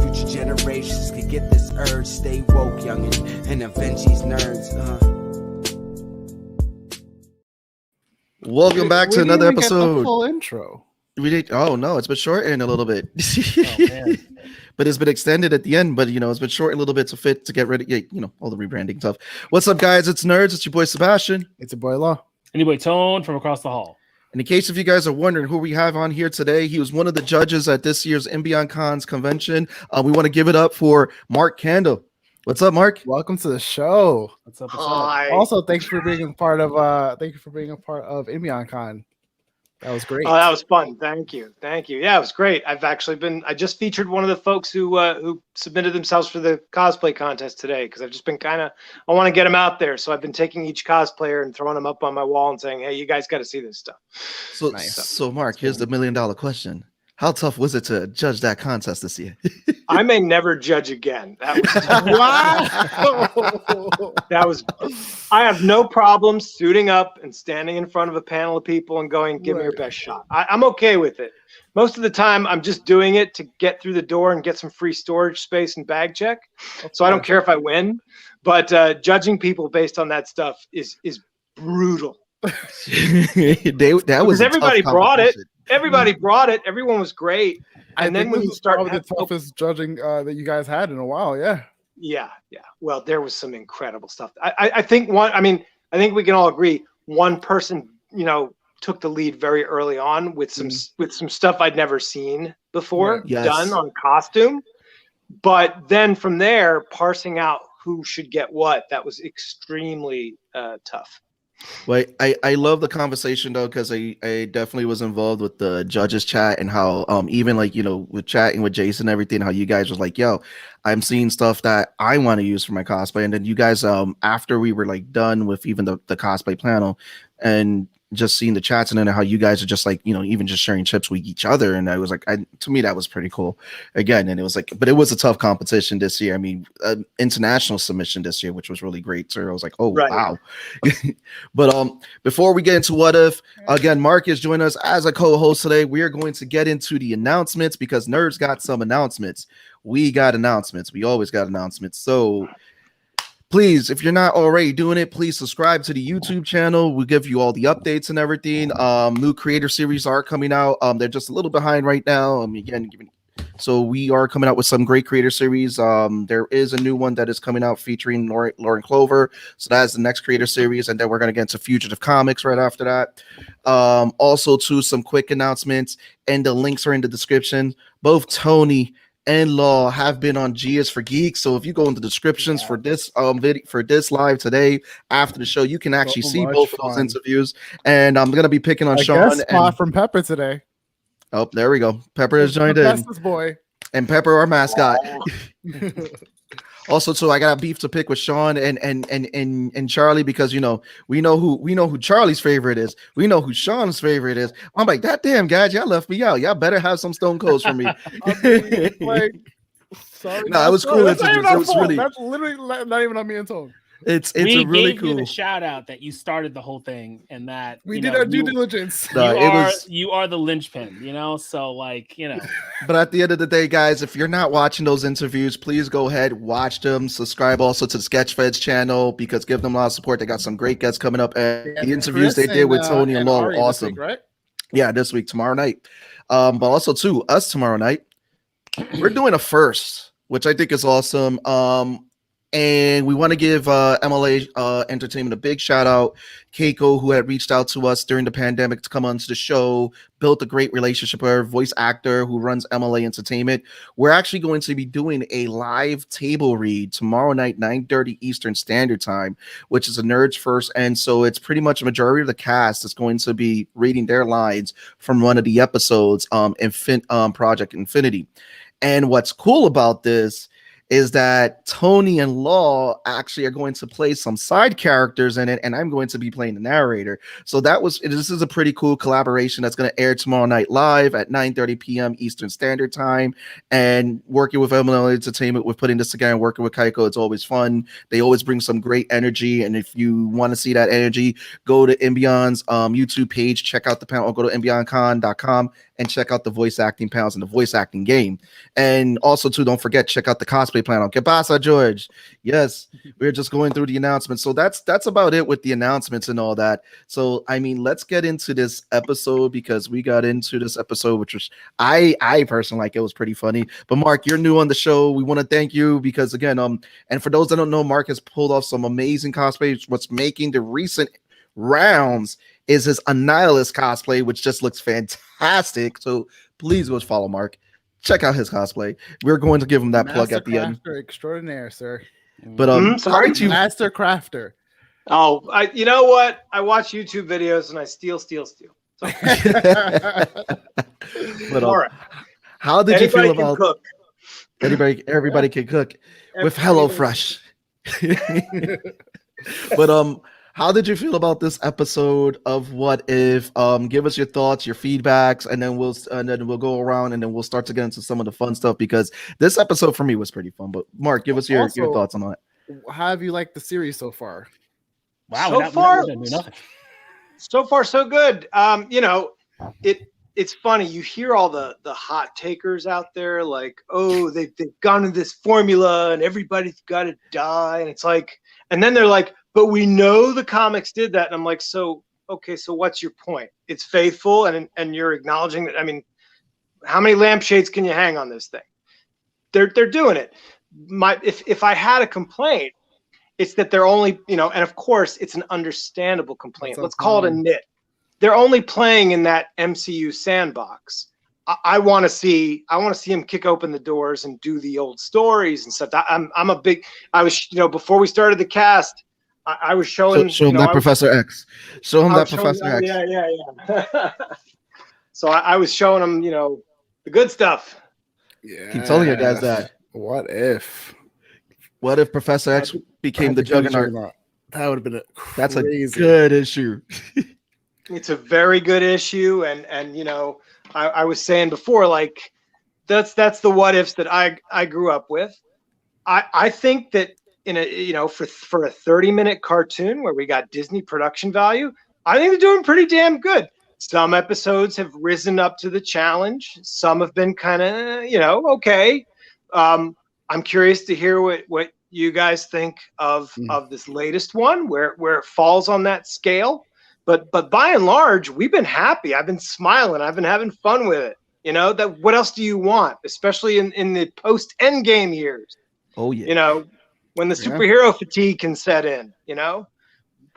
future generations can get this urge. Stay woke, youngin', and avenge these nerds. Welcome back to another episode. Full intro. We did. Oh no, it's been shortened a little bit. Oh, man. But it's been extended at the end. But it's been short a little bit to get rid of all the rebranding stuff. What's up, guys? It's Nerds. It's your boy Sebastian. It's your boy Law. And your boy Tone from across the hall. And in case if you guys are wondering who we have on here today, he was one of the judges at this year's Beyond Cons convention. We want to give it up for Mark Candle. What's up, Mark? Welcome to the show. What's up? Hi. Also, thanks for being a part of Beyond Con. That was great. Oh, that was fun. Thank you. Yeah, it was great. I just featured one of the folks who submitted themselves for the cosplay contest today because I've just been I want to get them out there. So I've been taking each cosplayer and throwing them up on my wall and saying, hey, you guys got to see this stuff. So, Nice. So Mark, here's the $1 million question. How tough was it to judge that contest this year? I may never judge again. That was I have no problem suiting up and standing in front of a panel of people and going, give me your best shot. I'm okay with it. Most of the time, I'm just doing it to get through the door and get some free storage space and bag check. So I don't care if I win. But judging people based on that stuff is brutal. That was everybody brought it. Everybody brought it. Everyone was great. And then when you start the toughest judging that you guys had in a while, yeah. Yeah. Well, there was some incredible stuff. I think we can all agree one person, took the lead very early on with some stuff I'd never seen before done on costume. But then from there, parsing out who should get what, that was extremely tough. Well, I love the conversation though, because I definitely was involved with the judges chat and how even with chatting with Jason and everything, how you guys was like, yo, I'm seeing stuff that I want to use for my cosplay. And then you guys after we were done with even the cosplay panel and just seeing the chats and then how you guys are just even just sharing tips with each other. And I was to me, that was pretty cool again. And it was but it was a tough competition this year. I mean, international submission this year, which was really great. So I was oh, right. Wow. But before we get into what if, again, Mark is joining us as a co-host today. We are going to get into the announcements because Nerds got some announcements. We got announcements. We always got announcements. So please, if you're not already doing it, please subscribe to the YouTube channel. We'll give you all the updates and everything. New creator series are coming out. They're just a little behind right now. So we are coming out with some great creator series. There is a new one that is coming out featuring Lauren Clover. So that's the next creator series. And then we're going to get into Fugitive Comics right after that. Also, some quick announcements, and the links are in the description. Both Tony and Law have been on G is for Geek. So if you go into the descriptions for this video, for this live today after the show, you can actually see both of those interviews. And I'm gonna be picking on Sean and from Pepper today. Oh, there we go. Pepper has joined in. Boy. And Pepper, our mascot. Also, too, I got a beef to pick with Sean and Charlie because we know who Charlie's favorite is. We know who Sean's favorite is. I'm like, that damn guys, y'all left me out. Y'all better have some Stone Colds for me. Sorry, no, it was cool. It was really. That's literally not even on me and Tone. It's a really cool. You the shout out that you started the whole thing and that we did our due diligence. You are the linchpin, so But at the end of the day, guys, if you're not watching those interviews, please go ahead, watch them. Subscribe also to the Sketchfeds channel because give them a lot of support. They got some great guests coming up, and the interviews they did with Tony and Law were awesome. Week, right? Yeah, this week, tomorrow night. But also too, us tomorrow night, we're doing a first, which I think is awesome. And we want to give MLA Entertainment a big shout out. Keiko, who had reached out to us during the pandemic to come onto the show, built a great relationship with her, voice actor who runs MLA Entertainment. We're actually going to be doing a live table read tomorrow night, 9:30 Eastern Standard Time, which is a Nerds First. And so it's pretty much a majority of the cast is going to be reading their lines from one of the episodes, Project Infinity. And what's cool about this is that Tony and Law actually are going to play some side characters in it, and I'm going to be playing the narrator. So this is a pretty cool collaboration that's going to air tomorrow night live at 9:30 p.m. Eastern Standard Time. And working with MLL Entertainment, with putting this together and working with Kaiko, it's always fun. They always bring some great energy, and if you want to see that energy, go to Mbion's YouTube page, check out the panel, or go to mbioncon.com and check out the voice acting panels and the voice acting game. And also, too, don't forget, check out the cosplay panel. Que pasa, George? Yes, we're just going through the announcements. So that's about it with the announcements and all that. So, I mean, let's get into this episode, because we got into this episode, which was, I personally like, it was pretty funny. But Mark, you're new on the show. We want to thank you because, again, and for those that don't know, Mark has pulled off some amazing cosplays. What's making the recent rounds is his Annihilus cosplay, which just looks fantastic. So please go follow Mark. Check out his cosplay. We're going to give him that plug at the end. Crafter extraordinaire, sir. But sorry, Master Crafter. Oh, you know what? I watch YouTube videos and I steal. So. But all right. How did Anybody you feel about cook. everybody can cook with HelloFresh? But how did you feel about this episode of What If? Give us your thoughts, your feedbacks, and then we'll go around and then we'll start to get into some of the fun stuff, because this episode for me was pretty fun. But Mark, give us your thoughts on that. How have you liked the series so far? Wow, So far, so good. It's funny. You hear all the hot takers out there, like, oh, they've gone to this formula and everybody's got to die, and it's like, and then they're like, but we know the comics did that, and I'm like, so okay, so what's your point? It's faithful, and you're acknowledging that. I mean, how many lampshades can you hang on this thing? They're doing it. If I had a complaint, it's that they're only, and of course it's an understandable complaint. Let's call it a nit. They're only playing in that MCU sandbox. I want to see him kick open the doors and do the old stories and stuff. I was, before we started the cast, I was showing. Show him that Professor X. Show him that Professor X. Yeah. So I was showing him, the good stuff. Yeah. Keep telling you guys that. What if Professor X became the Juggernaut? That would have been That's a good issue. It's a very good issue, and I was saying before, like, that's the what ifs that I grew up with. I think that in a for a 30-minute cartoon where we got Disney production value, I think they're doing pretty damn good. Some episodes have risen up to the challenge. Some have been kind of okay. I'm curious to hear what you guys think of this latest one, where it falls on that scale. But by and large, we've been happy. I've been smiling. I've been having fun with it. That what else do you want, especially in the post Endgame years? Oh yeah. When the superhero fatigue can set in.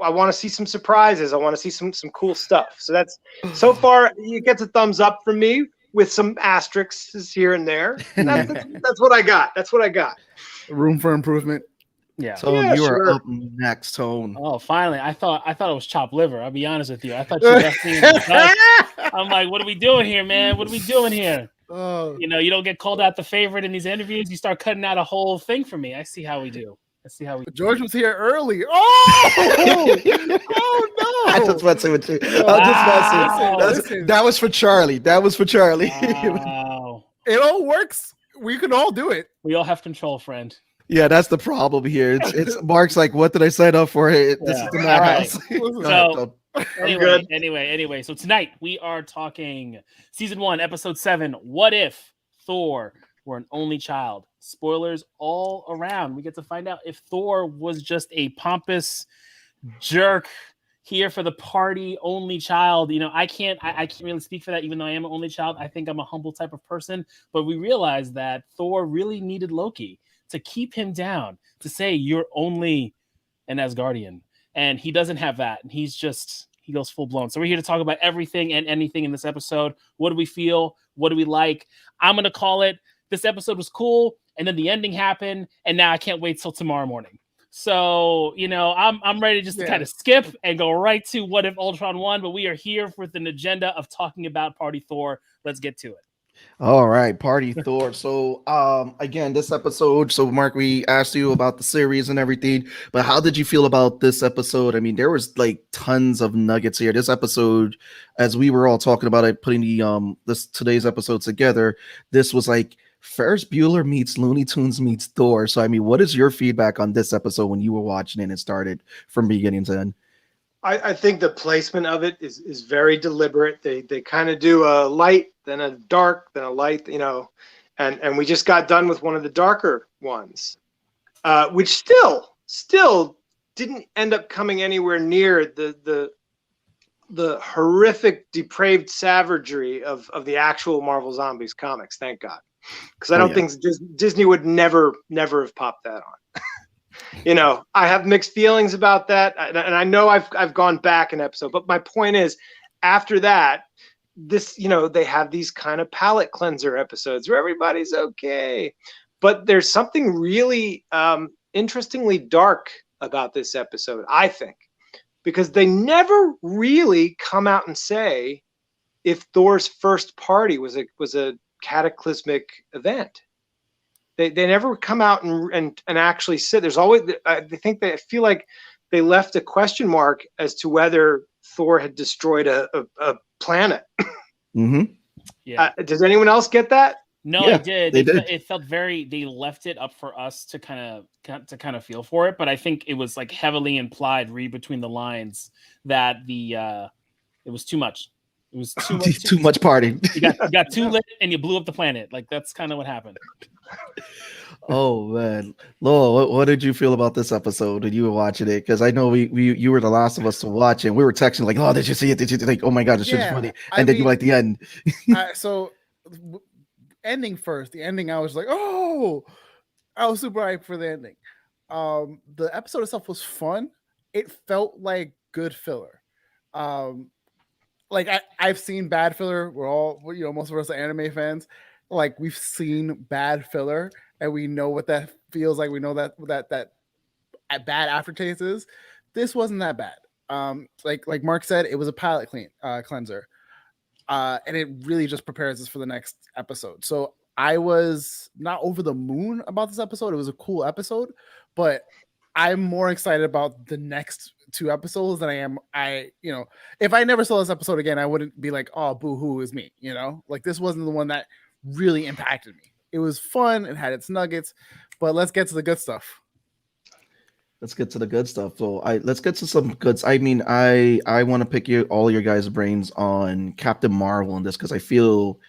I want to see some surprises. I want to see some cool stuff. So that's so far it gets a thumbs up from me with some asterisks here and there. And that's what I got. That's what I got. Room for improvement. Yeah. So you are up next, Tone. Oh, finally! I thought it was chopped liver. I'll be honest with you. I thought you left me in the dust. I'm like, what are we doing here, man? What are we doing here? Oh. You don't get called out the favorite in these interviews. You start cutting out a whole thing for me. I see how we do. George was here early. Oh, oh no! I just messing with you. Wow. That was for Charlie. Wow. It all works. We can all do it. We all have control, friend. Yeah, that's the problem here. It's Mark's like, what did I sign up for? This is the madhouse. So anyway, so tonight we are talking season 1, episode 7. What if Thor were an only child? Spoilers all around. We get to find out if Thor was just a pompous jerk here for the party, only child. I can't really speak for that, even though I am an only child. I think I'm a humble type of person. But we realized that Thor really needed Loki to keep him down, to say you're only an Asgardian. And he doesn't have that. And he goes full blown. So we're here to talk about everything and anything in this episode. What do we feel? What do we like? I'm going to call it, this episode was cool. And then the ending happened. And now I can't wait till tomorrow morning. So, I'm ready just to kind of skip and go right to What If Ultron won. But we are here with an agenda of talking about Party Thor. Let's get to it. All right, party Thor. So again, this episode, so Mark, we asked you about the series and everything, but how did you feel about this episode? I mean, there was like tons of nuggets here. This episode, as we were all talking about it, putting the this today's episode together, this was like Ferris Bueller meets Looney Tunes meets Thor. So I mean, what is your feedback on this episode when you were watching it and it started from beginning to end? I think the placement of it is very deliberate. They kind of do a light, then a dark, then a light, you know, and we just got done with one of the darker ones, which still didn't end up coming anywhere near the horrific, depraved savagery of the actual Marvel Zombies comics. Thank God, because I don't think Disney would never have popped that on. You know, I have mixed feelings about that, and I know I've gone back an episode, but my point is, after that, this, you know, they have these kind of palate cleanser episodes where everybody's okay, but there's something really interestingly dark about this episode, I think, because they never really come out and say if Thor's first party was a cataclysmic event. They never come out and actually sit. There's always, I feel like they left a question mark as to whether Thor had destroyed a planet. Mm-hmm. Yeah. Does anyone else get that? No, Yeah, I did. It felt very. They left it up for us to kind of feel for it, but I think it was like heavily implied, read between the lines, that it was too much. It was too much. Too much party. You got too lit and you blew up the planet. Like that's kind of what happened. Oh man, Lowell, what did you feel about this episode when you were watching it? Because I know you were the last of us to watch it. And we were texting like, "Oh, did you see it? Did you like? Oh my god, this shit's funny!" And then you like the end. So, ending first. The ending, I was like, "Oh!" I was super hyped for the ending. The episode itself was fun. It felt like good filler. Like I've seen bad filler. We're all, you know, most of us are anime fans. Like we've seen bad filler and we know what that feels like. We know that bad aftertaste is. This wasn't that bad. Like Mark said, it was a palate cleanser. And it really just prepares us for the next episode. So I was not over the moon about this episode. It was a cool episode, but I'm more excited about the next two episodes than you know, if I never saw this episode again, I wouldn't be like, oh, boo-hoo is me, you know? Like this wasn't the one that really impacted me. It was fun, it had its nuggets, but let's get to the good stuff. Let's get to the good stuff. So let's get to some goods. I mean, I want to pick all your guys' brains on Captain Marvel in this because I feel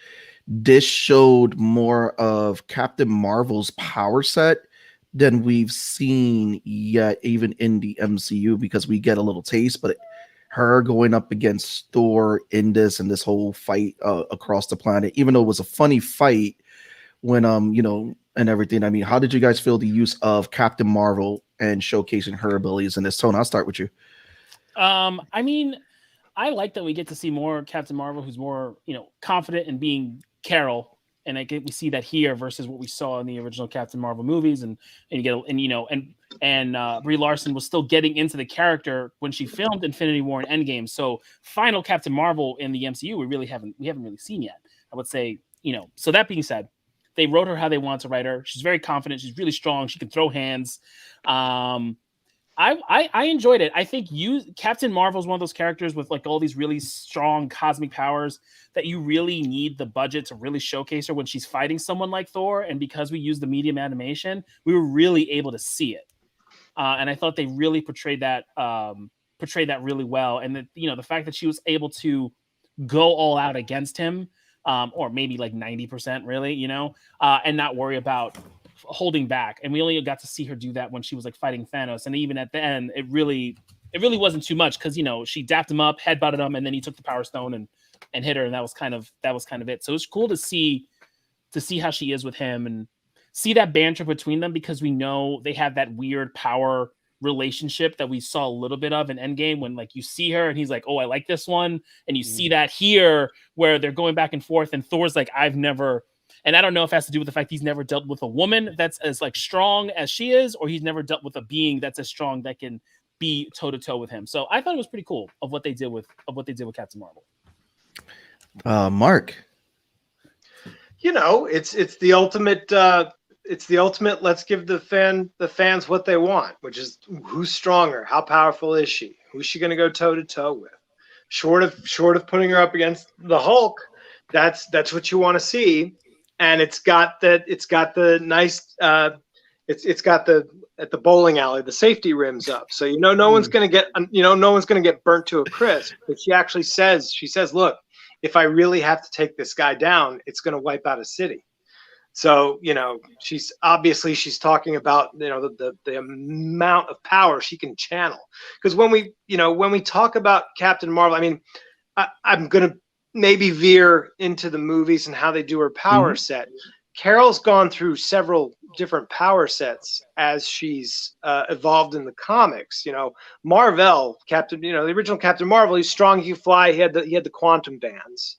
this showed more of Captain Marvel's power set than we've seen yet, even in the MCU, because we get a little taste, but her going up against Thor in this and this whole fight across the planet, even though it was a funny fight when you know, and everything. I mean, how did you guys feel the use of Captain Marvel and showcasing her abilities in this? Tone, I'll start with you. I mean, I like that we get to see more Captain Marvel, who's more, you know, confident in being Carol, and we see that here versus what we saw in the original Captain Marvel movies, and you get, and you know, and Brie Larson was still getting into the character when she filmed Infinity War and Endgame. So final Captain Marvel in the MCU, we haven't really seen yet, I would say, you know. So that being said, they wrote her how they want to write her. She's very confident. She's really strong. She can throw hands. I enjoyed it. I think Captain Marvel is one of those characters with like all these really strong cosmic powers that you really need the budget to really showcase her when she's fighting someone like Thor. And because we used the medium animation, we were really able to see it. And I thought they really portrayed that really well. And that, you know, the fact that she was able to go all out against him, or maybe like 90% really, you know, and not worry about holding back. And we only got to see her do that when she was like fighting Thanos. And even at the end, it really wasn't too much, because, you know, she dapped him up, headbutted him, and then he took the Power Stone and hit her, and that was kind of it. So it's cool to see how she is with him and see that banter between them, because we know they have that weird power relationship that we saw a little bit of in Endgame, when like you see her and he's like, oh, I like this one, and you see that here where they're going back and forth, and Thor's like, I've never, and I don't know if it has to do with the fact he's never dealt with a woman that's as like strong as she is, or he's never dealt with a being that's as strong that can be toe to toe with him. So I thought it was pretty cool of what they did with Captain Marvel. Mark. you know, it's the ultimate. It's the ultimate. Let's give the fans what they want, which is who's stronger, how powerful is she, who's she going to go toe to toe with. Short of putting her up against the Hulk, that's what you want to see, and it's got the nice. It's got the at the bowling alley, the safety rims up. So no one's going to get burnt to a crisp. But she actually says, look, if I really have to take this guy down, it's going to wipe out a city. So, she's talking about, the amount of power she can channel. Because when we talk about Captain Marvel, I mean, I'm going to maybe veer into the movies and how they do her power set. Carol's gone through several different power sets as she's evolved in the comics. Marvel, the original Captain Marvel, he's strong, he can fly. He had the quantum bands.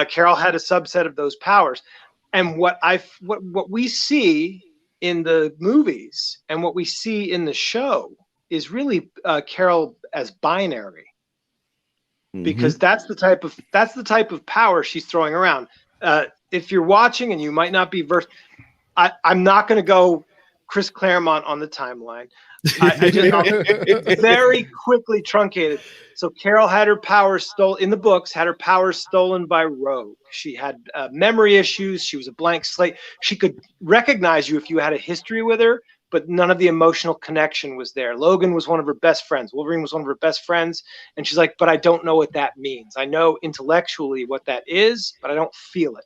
Carol had a subset of those powers. And what we see in the movies and what we see in the show is really Carol as binary, because that's the type of power she's throwing around. If you're watching and you might not be versed, I'm not going to go Chris Claremont on the timeline. It's very quickly truncated. So Carol had her powers stolen in the books. Had her powers stolen by Rogue. She had memory issues. She was a blank slate. She could recognize you if you had a history with her, but none of the emotional connection was there. Logan was one of her best friends. Wolverine was one of her best friends. And she's like, but I don't know what that means. I know intellectually what that is, but I don't feel it.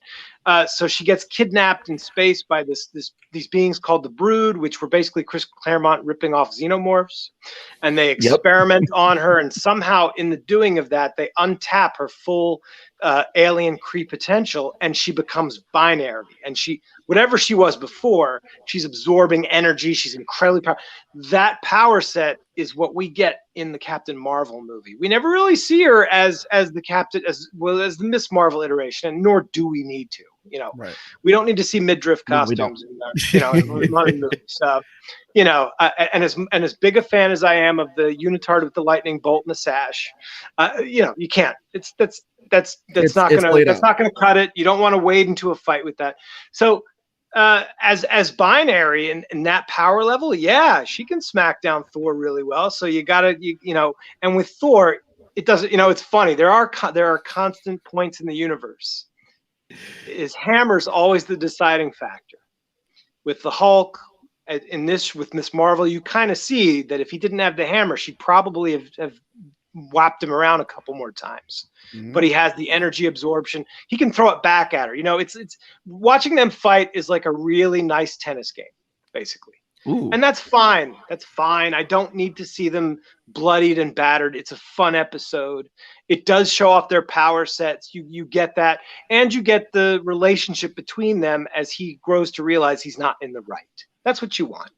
So she gets kidnapped in space by these beings called the Brood, which were basically Chris Claremont ripping off xenomorphs. And they experiment on her. And somehow in the doing of that, they untap her full alien Kree potential, and she becomes binary. And whatever she was before, she's absorbing energy. She's incredibly powerful. That power set is what we get in the Captain Marvel movie. We never really see her as the Captain, as well as the Miss Marvel iteration, and nor do we need to. Right. We don't need to see midriff costumes in movies. And as big a fan as I am of the unitard with the lightning bolt and the sash, you can't. That's not gonna cut it. You don't want to wade into a fight with that. So as binary and that power level, yeah, she can smack down Thor really well. So you gotta and with Thor, it doesn't. It's funny. There are constant points in the universe. His hammer's always the deciding factor. With the Hulk, with Miss Marvel, you kind of see that if he didn't have the hammer, she'd probably have whapped him around a couple more times. But he has the energy absorption. He can throw it back at her. It's watching them fight is like a really nice tennis game, basically. Ooh. And that's fine. That's fine. I don't need to see them bloodied and battered. It's a fun episode. It does show off their power sets. You get that. And you get the relationship between them as he grows to realize he's not in the right. That's what you want.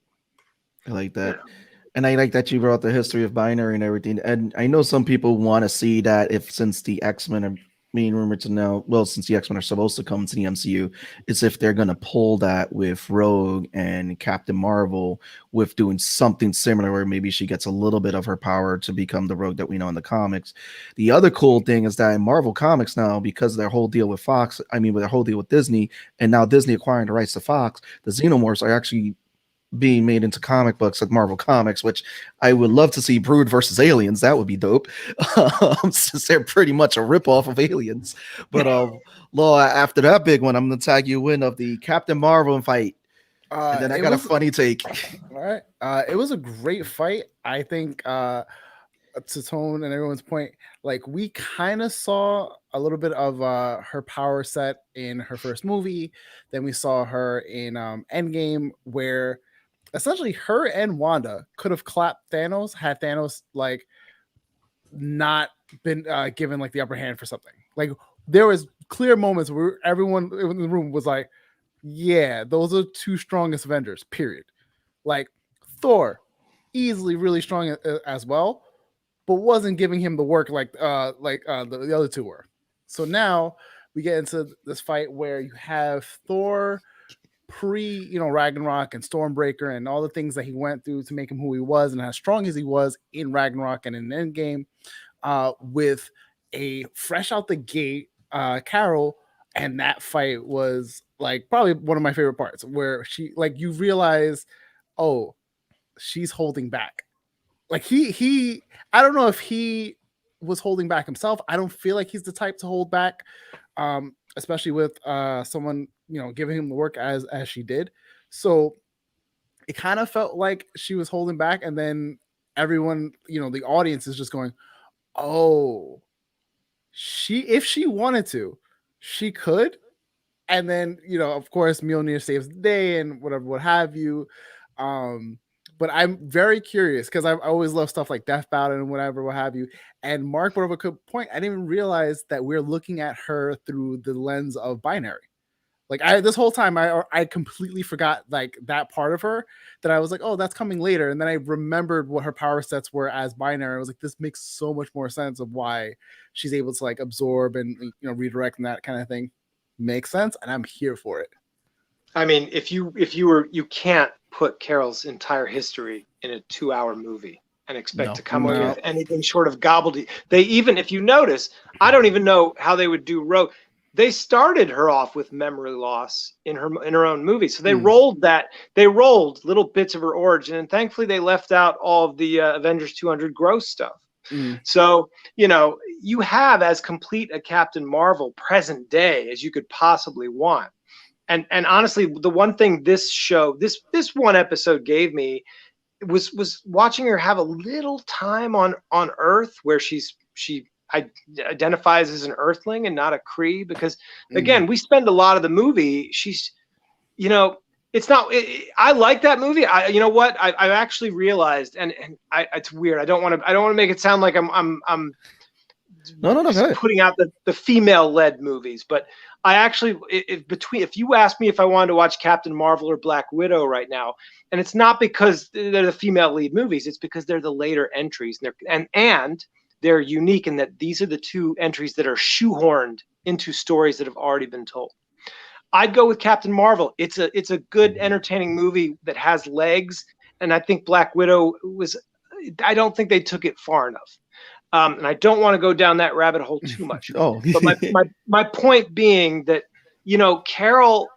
I like that. Yeah. And I like that you brought the history of binary and everything. And I know some people want to see that since the X-Men are being rumored to know, since the X-Men are supposed to come to the MCU, is if they're going to pull that with Rogue and Captain Marvel with doing something similar where maybe she gets a little bit of her power to become the Rogue that we know in the comics. The other cool thing is that in Marvel Comics now, because of their whole deal with with their whole deal with Disney, and now Disney acquiring the rights to Fox, the Xenomorphs are actually being made into comic books like Marvel Comics, which I would love to see Brood versus Aliens. That would be dope. Since they're pretty much a ripoff of Aliens. But Law, after that big one, I'm gonna tag you in of the Captain Marvel fight. And then I got a funny take. All right. It was a great fight. I think to Tone and everyone's point, like we kind of saw a little bit of her power set in her first movie. Then we saw her in Endgame, where essentially her and Wanda could have clapped Thanos had Thanos like not been given like the upper hand for something. Like there was clear moments where everyone in the room was like, yeah, those are two strongest Avengers, period. Like Thor, easily really strong as well, but wasn't giving him the work like the other two were. So now we get into this fight where you have Thor Ragnarok and Stormbreaker and all the things that he went through to make him who he was and as strong as he was in Ragnarok and in Endgame, with a fresh out the gate Carol And that fight was like probably one of my favorite parts, where she like you realize, oh, she's holding back. Like he I don't know if he was holding back himself. I don't feel like he's the type to hold back, especially with someone, you know, giving him the work as she did. So it kind of felt like she was holding back, and then everyone, you know, the audience is just going, oh, if she wanted to, she could. And then, you know, of course, Mjolnir saves the day and whatever, what have you. But I'm very curious because I always love stuff like Death Battle and whatever, what have you. And Mark brought up a good point. I didn't even realize that we're looking at her through the lens of binary. Like this whole time, I completely forgot like that part of her, that I was like, oh, that's coming later. And then I remembered what her power sets were as binary. I was like, this makes so much more sense of why she's able to like absorb and, you know, redirect and that kind of thing. Makes sense, and I'm here for it. I mean, you can't put Carol's entire history in a 2-hour movie and expect to come up with anything short of gobbledygook. They even, if you notice, I don't even know how they would do Rogue. They started her off with memory loss in her own movie, so they rolled little bits of her origin, and thankfully they left out all of the Avengers 200 gross stuff. So, you know, you have as complete a Captain Marvel present day as you could possibly want. And honestly, the one thing this show, this one episode gave me was watching her have a little time on Earth where she identifies as an Earthling and not a Kree, because again, we spend a lot of the movie, she's, you know, it's not. I like that movie. You know what? I've actually realized, and it's weird. I don't want to make it sound like I'm putting out the female-led movies, but I actually, if you ask me if I wanted to watch Captain Marvel or Black Widow right now, and it's not because they're the female lead movies, it's because they're the later entries, and they're unique in that these are the two entries that are shoehorned into stories that have already been told. I'd go with Captain Marvel. It's a good, entertaining movie that has legs, and I think Black Widow was. I don't think they took it far enough, and I don't want to go down that rabbit hole too much. But my point being that, you know, Carol,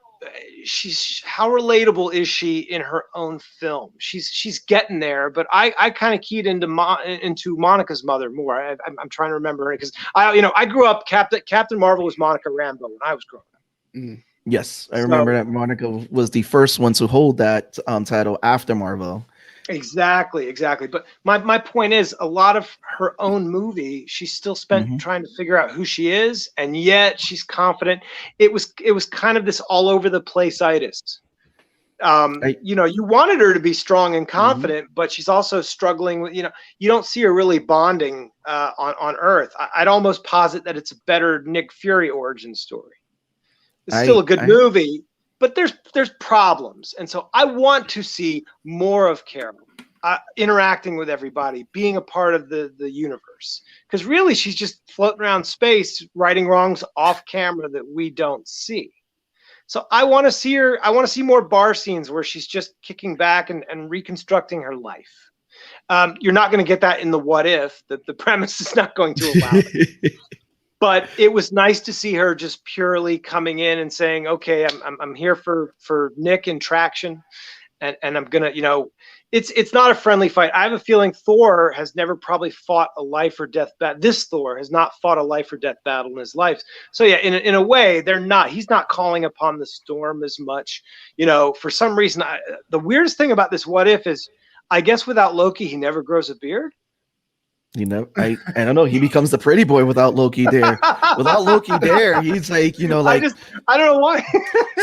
how relatable is she in her own film? She's getting there, but I kind of keyed into Monica's mother more. I'm trying to remember it because I grew up. Captain Marvel was Monica Rambeau when I was growing up. Yes, I remember that Monica was the first one to hold that title after Marvel. Exactly. But my point is, a lot of her own movie, she still spent trying to figure out who she is, and yet she's confident. It was kind of this all over the place-itis. You know, you wanted her to be strong and confident, but she's also struggling with, you know, you don't see her really bonding on Earth. I'd almost posit that it's a better Nick Fury origin story. It's still a good movie, but there's problems. And so I want to see more of Carol interacting with everybody, being a part of the universe. Because really, she's just floating around space, righting wrongs off camera that we don't see. So I want to see her. I want to see more bar scenes where she's just kicking back and reconstructing her life. You're not going to get that in the What If. The premise is not going to allow it. But it was nice to see her just purely coming in and saying, "Okay, I'm here for Nick and Traction, and I'm gonna, you know, it's not a friendly fight." I have a feeling Thor has never probably fought a life or death battle. This Thor has not fought a life or death battle in his life. So yeah, in a way, he's not calling upon the storm as much. You know, for some reason, the weirdest thing about this What If is, I guess without Loki, he never grows a beard. You know, I don't know. He becomes the pretty boy without Loki there. Without Loki there, he's like, you know, like I don't know why.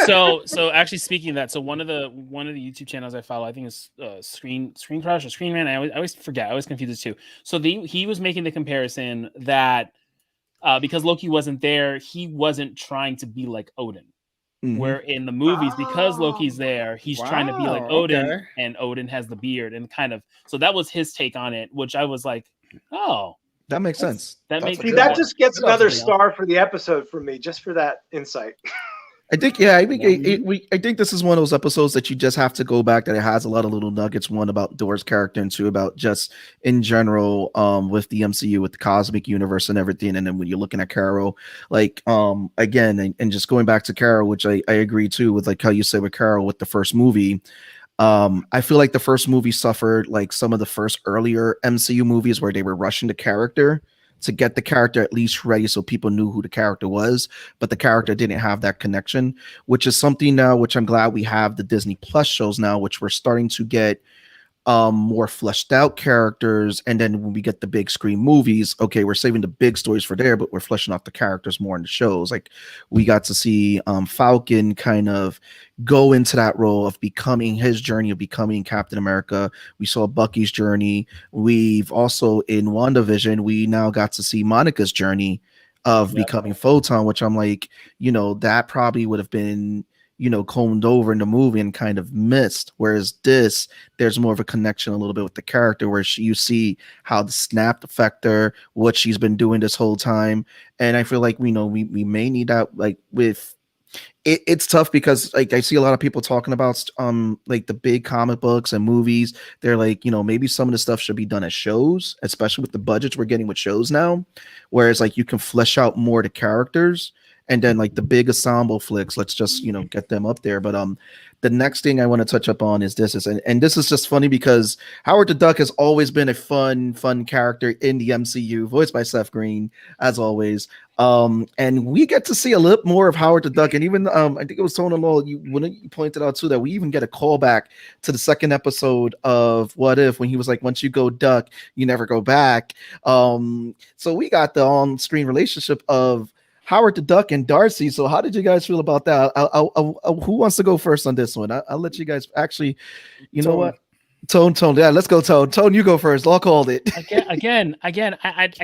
so actually, speaking of that, so one of the YouTube channels I follow, I think is Screen Crush or Screen Man. I always forget. I always confuse it too. So he was making the comparison that because Loki wasn't there, he wasn't trying to be like Odin. Where in the movies, because Loki's there, he's trying to be like Odin, and Odin has the beard and kind of. So that was his take on it, which I was like, oh, that makes sense. That just gets another star for the episode from me, just for that insight. I think, yeah, I think I think this is one of those episodes that you just have to go back. That it has a lot of little nuggets. One about Thor's character, and two about just in general, with the MCU, with the cosmic universe and everything. And then when you're looking at Carol, like, again, and just going back to Carol, which I agree too with, like how you said with Carol with the first movie. I feel like the first movie suffered like some of the first earlier MCU movies where they were rushing the character to get the character at least ready so people knew who the character was, but the character didn't have that connection, which is something now, which I'm glad we have the Disney Plus shows now, which we're starting to get more fleshed out characters. And then when we get the big screen movies, okay, we're saving the big stories for there, but we're fleshing out the characters more in the shows. Like we got to see Falcon kind of go into that role of becoming his journey of becoming Captain America. We saw Bucky's journey. We've also in WandaVision, we now got to see Monica's journey of becoming Photon, which I'm like, that probably would have been combed over in the movie and kind of missed. Whereas this, there's more of a connection a little bit with the character where you see how the snap affect her, what she's been doing this whole time. And I feel like we may need that, like with it's tough because like I see a lot of people talking about like the big comic books and movies. They're like, maybe some of the stuff should be done as shows, especially with the budgets we're getting with shows now, whereas like you can flesh out more the characters. And then like the big ensemble flicks, let's just, get them up there. But the next thing I want to touch up on is this and this is just funny because Howard the Duck has always been a fun character in the MCU, voiced by Seth Green, as always. And we get to see a little more of Howard the Duck. And even I think it was Tony Law, when you pointed out too that we even get a callback to the second episode of What If, when he was like, once you go duck, you never go back. So we got the on-screen relationship of Howard the Duck and Darcy. So how did you guys feel about that? Who wants to go first on this one? I'll let you guys actually, know what? Tone. Yeah, let's go, Tone. Tone, you go first. Law called it. Again. I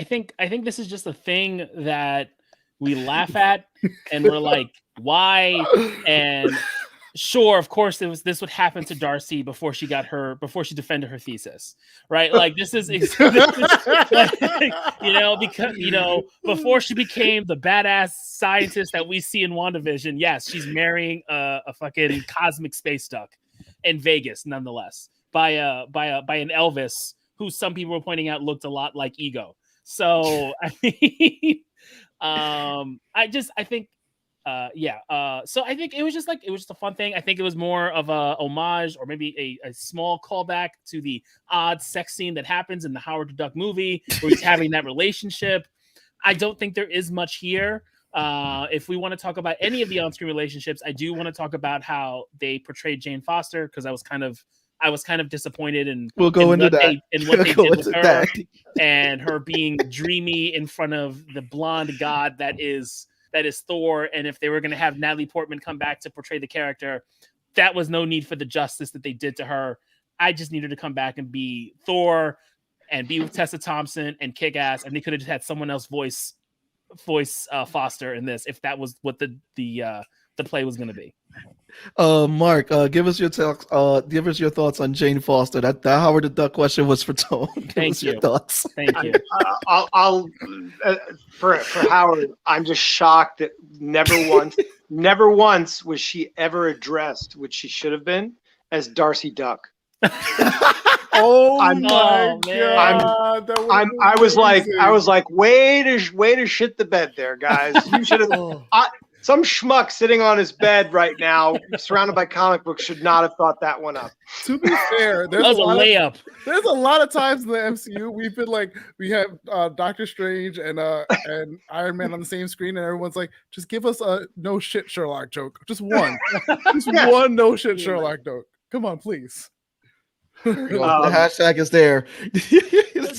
think this is just a thing that we laugh at and we're like, why? And sure, of course, this would happen to Darcy before she defended her thesis, right? Like this is like, because before she became the badass scientist that we see in WandaVision. Yes, she's marrying a fucking cosmic space duck in Vegas, nonetheless, by an Elvis who some people were pointing out looked a lot like Ego. So I mean, I think. So I think it was just a fun thing. I think it was more of a homage or maybe a small callback to the odd sex scene that happens in the Howard the Duck movie where he's having that relationship. I don't think there is much here. If we want to talk about any of the on-screen relationships, I do want to talk about how they portrayed Jane Foster, because I was kind of disappointed in what they did with her and her being dreamy in front of the blonde god that is Thor. And if they were going to have Natalie Portman come back to portray the character, that was no need for the justice that they did to her. I just needed to come back and be Thor and be with Tessa Thompson and kick ass. And they could have just had someone else voice Foster in this, if that was what the play was going to be. Mark, give us your thoughts on Jane Foster. That Howard the Duck question was for Tone. Thank you. Your thoughts. Thank you. I'll for Howard, I'm just shocked that never once was she ever addressed, which she should have been, as Darcy Duck. Oh my god! I was like, way to shit the bed there, guys. You should have. Some schmuck sitting on his bed right now, surrounded by comic books, should not have thought that one up. To be fair, there's a layup. There's a lot of times in the MCU we've been like, we have Doctor Strange and Iron Man on the same screen, and everyone's like, just give us a no shit Sherlock joke, just one, one no shit Sherlock joke. Come on, please. The hashtag is there.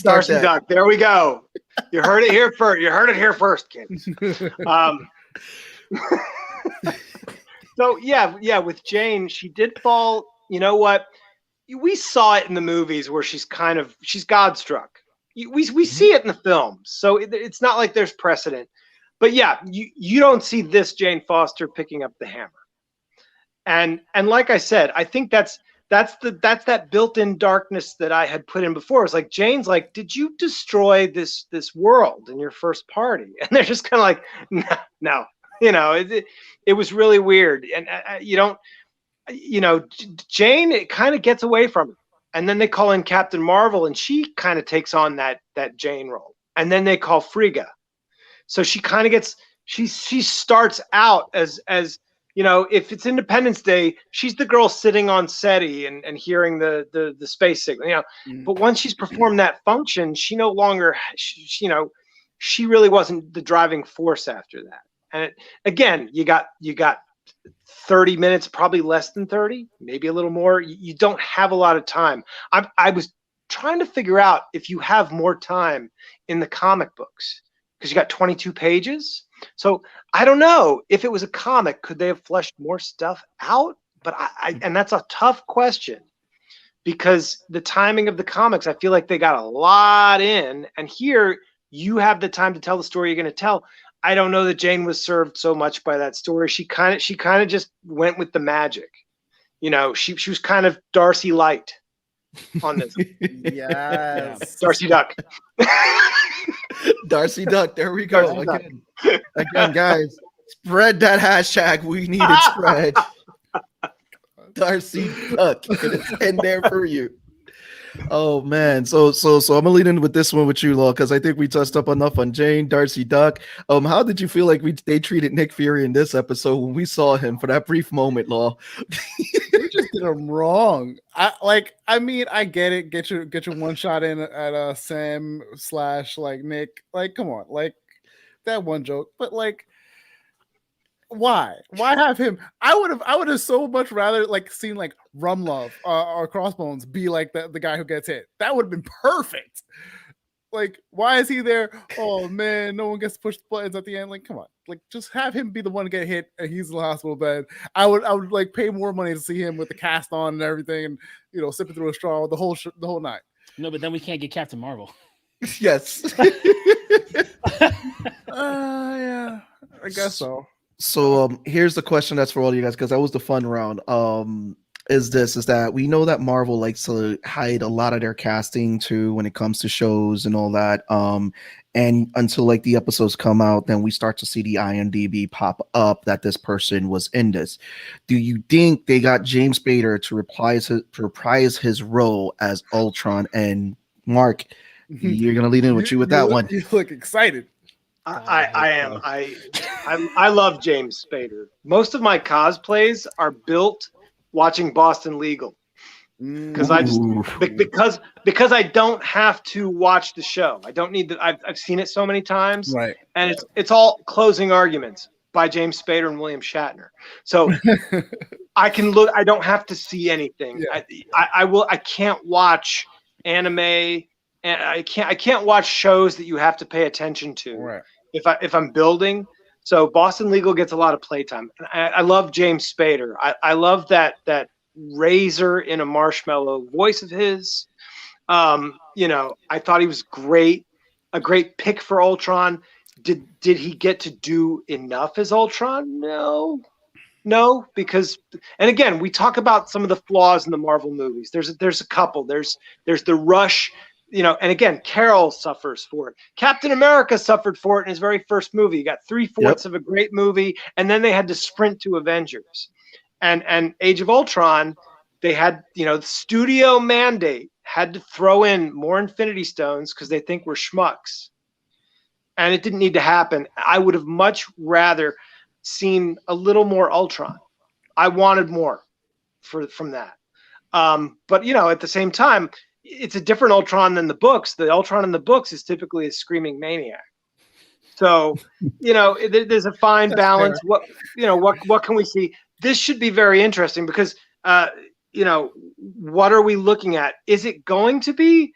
Darcy Duck. There we go. You heard it here first. You heard it here first, kids. So yeah, with Jane, she did fall. You know what? We saw it in the movies where she's godstruck. We see it in the films, so it's not like there's precedent. But yeah, you don't see this Jane Foster picking up the hammer. And like I said, I think that's that built-in darkness that I had put in before. It's like Jane's like, did you destroy this world in your first party? And they're just kind of like, no. It was really weird, and Jane, it kind of gets away from it, and then they call in Captain Marvel, and she kind of takes on that Jane role, and then they call Frigga, so she kind of gets she starts out as if it's Independence Day, she's the girl sitting on SETI and hearing the space signal, but once she's performed that function, she no longer she really wasn't the driving force after that. And again, you got 30 minutes, probably less than 30, maybe a little more. You don't have a lot of time. I was trying to figure out if you have more time in the comic books, because you got 22 pages. So I don't know if it was a comic, could they have fleshed more stuff out? But and that's a tough question, because the timing of the comics, I feel like they got a lot in, and here you have the time to tell the story you're going to tell. I don't know that Jane was served so much by that story. She kind of just went with the magic. She was kind of Darcy Light on this. Yes. Darcy Duck. Darcy Duck. There we go. Again, guys, spread that hashtag. We need it spread. Darcy Duck. It's in there for you. Oh man, so I'm gonna lead in with this one with you, Law, because I think we touched up enough on Jane, Darcy Duck. How did you feel like they treated Nick Fury in this episode when we saw him for that brief moment, Law? They just did him wrong. I get it. Get your one shot in at Sam / Nick. Come on, that one joke, but why have him? I would have so much rather seen Rumlove or Crossbones be the guy who gets hit. That would have been perfect. Why is he there? Oh man, no one gets to push the buttons at the end. Come on, just have him be the one to get hit and he's in the hospital bed. I would pay more money to see him with the cast on and everything, and sipping through a straw the whole night. No, but then we can't get Captain Marvel. Yes. Yeah, I guess so. So here's the question that's for all you guys, because that was the fun round. Is that we know that Marvel likes to hide a lot of their casting too when it comes to shows and all that. And until the episodes come out, then we start to see the IMDb pop up that this person was in this. Do you think they got James Spader to reprise his role as Ultron? And Mark, you're gonna lead in with that one. You look excited. I am. I love James Spader. Most of my cosplays are built watching Boston Legal, because I don't have to watch the show. I don't need that. I've seen it so many times, right? And it's all closing arguments by James Spader and William Shatner. So I can look. I don't have to see anything. Yeah. I can't watch anime. And I can't watch shows that you have to pay attention to, right, if I'm building. So Boston Legal gets a lot of playtime. And I love James Spader. I love that razor in a marshmallow voice of his. I thought he was great, a great pick for Ultron. Did he get to do enough as Ultron? No, because, and again, we talk about some of the flaws in the Marvel movies. There's a couple. There's the rush. And again, Carol suffers for it. Captain America suffered for it in his very first movie. You got 3/4 of a great movie, and then they had to sprint to Avengers. And Age of Ultron, they had, the studio mandate had to throw in more Infinity Stones because they think we're schmucks. And it didn't need to happen. I would have much rather seen a little more Ultron. I wanted more from that. But, at the same time, it's a different Ultron than the books. The Ultron in the books is typically a screaming maniac. So, there's a fine balance. Fair. What can we see? This should be very interesting because, what are we looking at? Is it going to be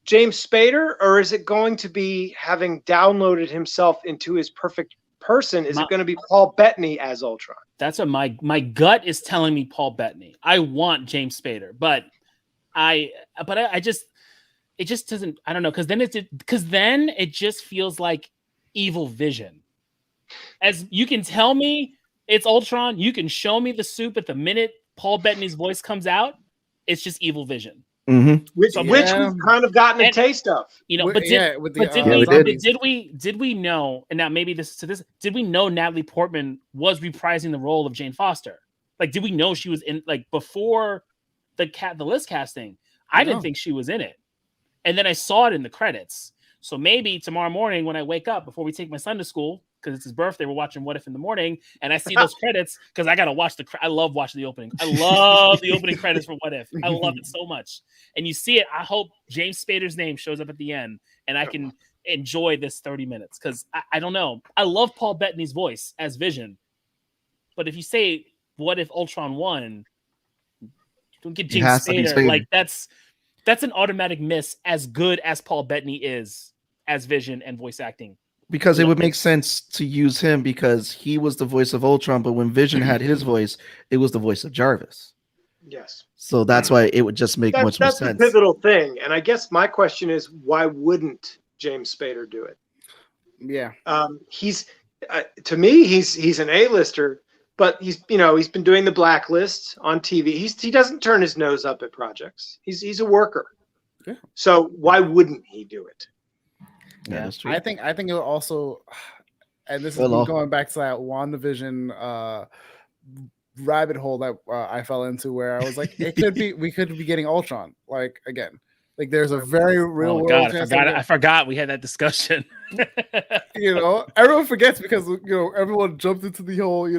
James Spader, or is it going to be having downloaded himself into his perfect person? Is it going to be Paul Bettany as Ultron? That's what my gut is telling me. Paul Bettany. I want James Spader, but it just doesn't. I don't know, because then it just feels like Evil Vision. As you can tell me it's Ultron, you can show me the soup at the minute Paul Bettany's voice comes out. It's just Evil Vision. which we've kind of gotten a taste of. But did we know? And now maybe did we know Natalie Portman was reprising the role of Jane Foster? Like, did we know she was in before the list casting? I didn't think she was in it, and then I saw it in the credits. So maybe tomorrow morning when I wake up before we take my son to school, because it's his birthday, we're watching What If in the morning, and I see those credits because I gotta watch I love watching the opening. I love the opening credits for What If. I love it so much. And you see it. I hope James Spader's name shows up at the end, and I can enjoy this 30 minutes because I don't know. I love Paul Bettany's voice as Vision, but if you say What If Ultron won, don't get James Spader. Like that's an automatic miss. As good as Paul Bettany is as Vision and voice acting. Because it would make sense to use him because he was the voice of Ultron, but when Vision had his voice, it was the voice of Jarvis. Yes. So that's why it would just make much more sense. That's the pivotal thing. And I guess my question is, why wouldn't James Spader do it? Yeah. He's to me, he's an A-lister, but he's been doing the Blacklist on TV. He doesn't turn his nose up at projects. He's a worker. Yeah. So why wouldn't he do it? Yeah, that's true. I think it would also, and this is going back to that WandaVision rabbit hole that I fell into, where I was like, we could be getting Ultron. Like again, like there's a very real world chance. I forgot we had that discussion. Everyone forgets because everyone jumped into the whole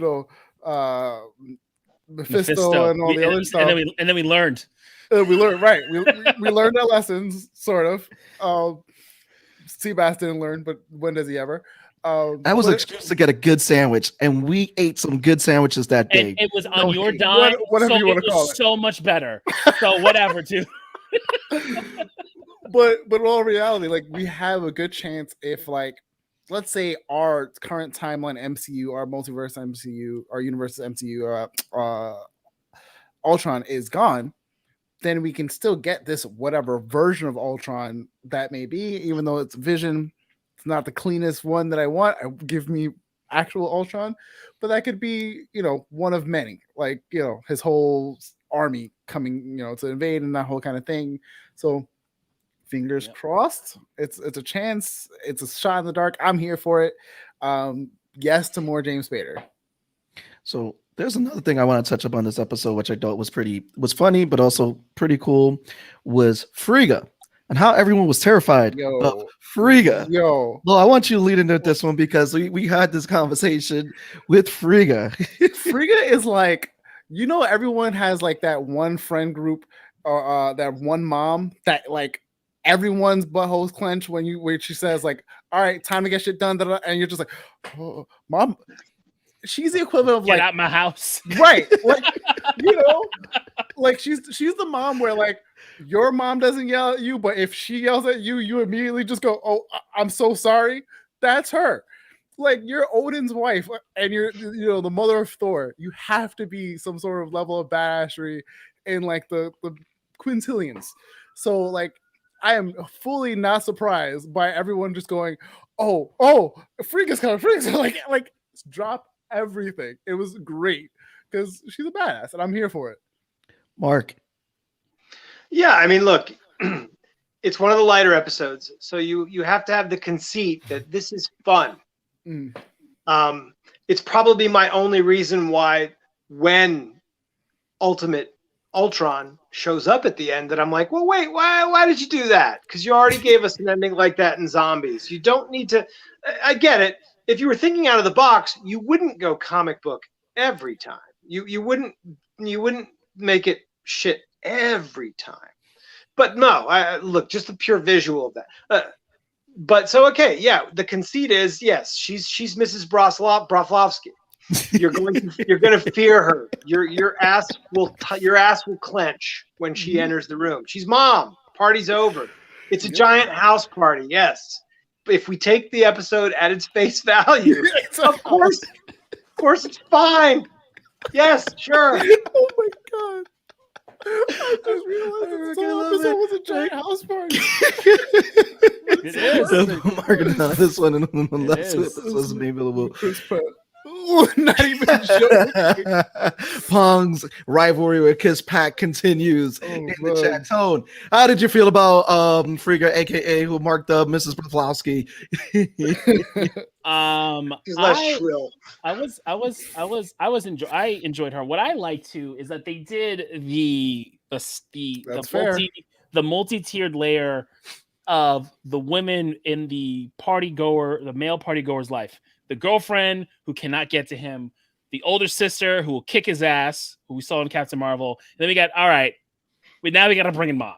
Mephisto and all the other stuff, and then we learned. We learned our lessons, sort of. Seabass didn't learn, but when does he ever? That was an excuse to get a good sandwich, and we ate some good sandwiches that day. And it was on your dime, whatever you want to call it. So much better. So whatever, too. But in all reality, like we have a good chance if, like, let's say our current timeline MCU, our multiverse MCU, our universe MCU, Ultron is gone. Then we can still get this whatever version of Ultron that may be, even though it's Vision. It's not the cleanest one that I want. Give me actual Ultron, but that could be, one of many. Like, his whole army coming, to invade and that whole kind of thing. So, fingers crossed. It's a chance. It's a shot in the dark. I'm here for it. Yes to more James Spader. So. There's another thing I want to touch up on this episode, which I thought was funny, but also pretty cool, was Frigga and how everyone was terrified of Frigga. Well, I want you to lead into this one because we had this conversation with Frigga. Frigga is like, everyone has like that one friend group or that one mom that like everyone's buttholes clench when she says like, all right, time to get shit done. And you're just like, oh, mom. She's the equivalent of get out my house, right? Like, like she's the mom where like your mom doesn't yell at you, but if she yells at you, you immediately just go, "Oh, I'm so sorry." That's her. Like you're Odin's wife, and you're the mother of Thor. You have to be some sort of level of badassery in like the quintillions. So like, I am fully not surprised by everyone just going, "Oh, Frigga's coming!" Like drop everything. It was great because she's a badass and I'm here for it. Mark. Yeah, I mean, look, it's one of the lighter episodes, so you have to have the conceit that this is fun. It's probably my only reason why when Ultimate Ultron shows up at the end that I'm like, well, wait, why did you do that? Because you already gave us an ending like that in Zombies. You don't need to. I get it. If you were thinking out of the box, you wouldn't go comic book every time. You wouldn't make it shit every time. But no, look, just the pure visual of that. But so okay, yeah, the conceit is yes, she's Mrs. Broflovsky. You're going to fear her. Your ass will clench when she enters the room. She's mom. Party's over. It's a giant house party. Yes. If we take the episode at its face value, of course it's fine. Yes, sure. Oh my god! I just realized this whole episode was a giant house party. It is. Mark, this one and the last one was available. Not even joking. Pong's rivalry with Kiss Pack continues in the chat tone. How did you feel about Frigga, aka who marked up Mrs. Broflovsky? She's less shrill. I enjoyed her. What I like too is that they did the multi-tiered layer of the women in the male party goer's life. The girlfriend who cannot get to him, the older sister who will kick his ass, who we saw in Captain Marvel. And then we got, all right, now we got to bring in mom.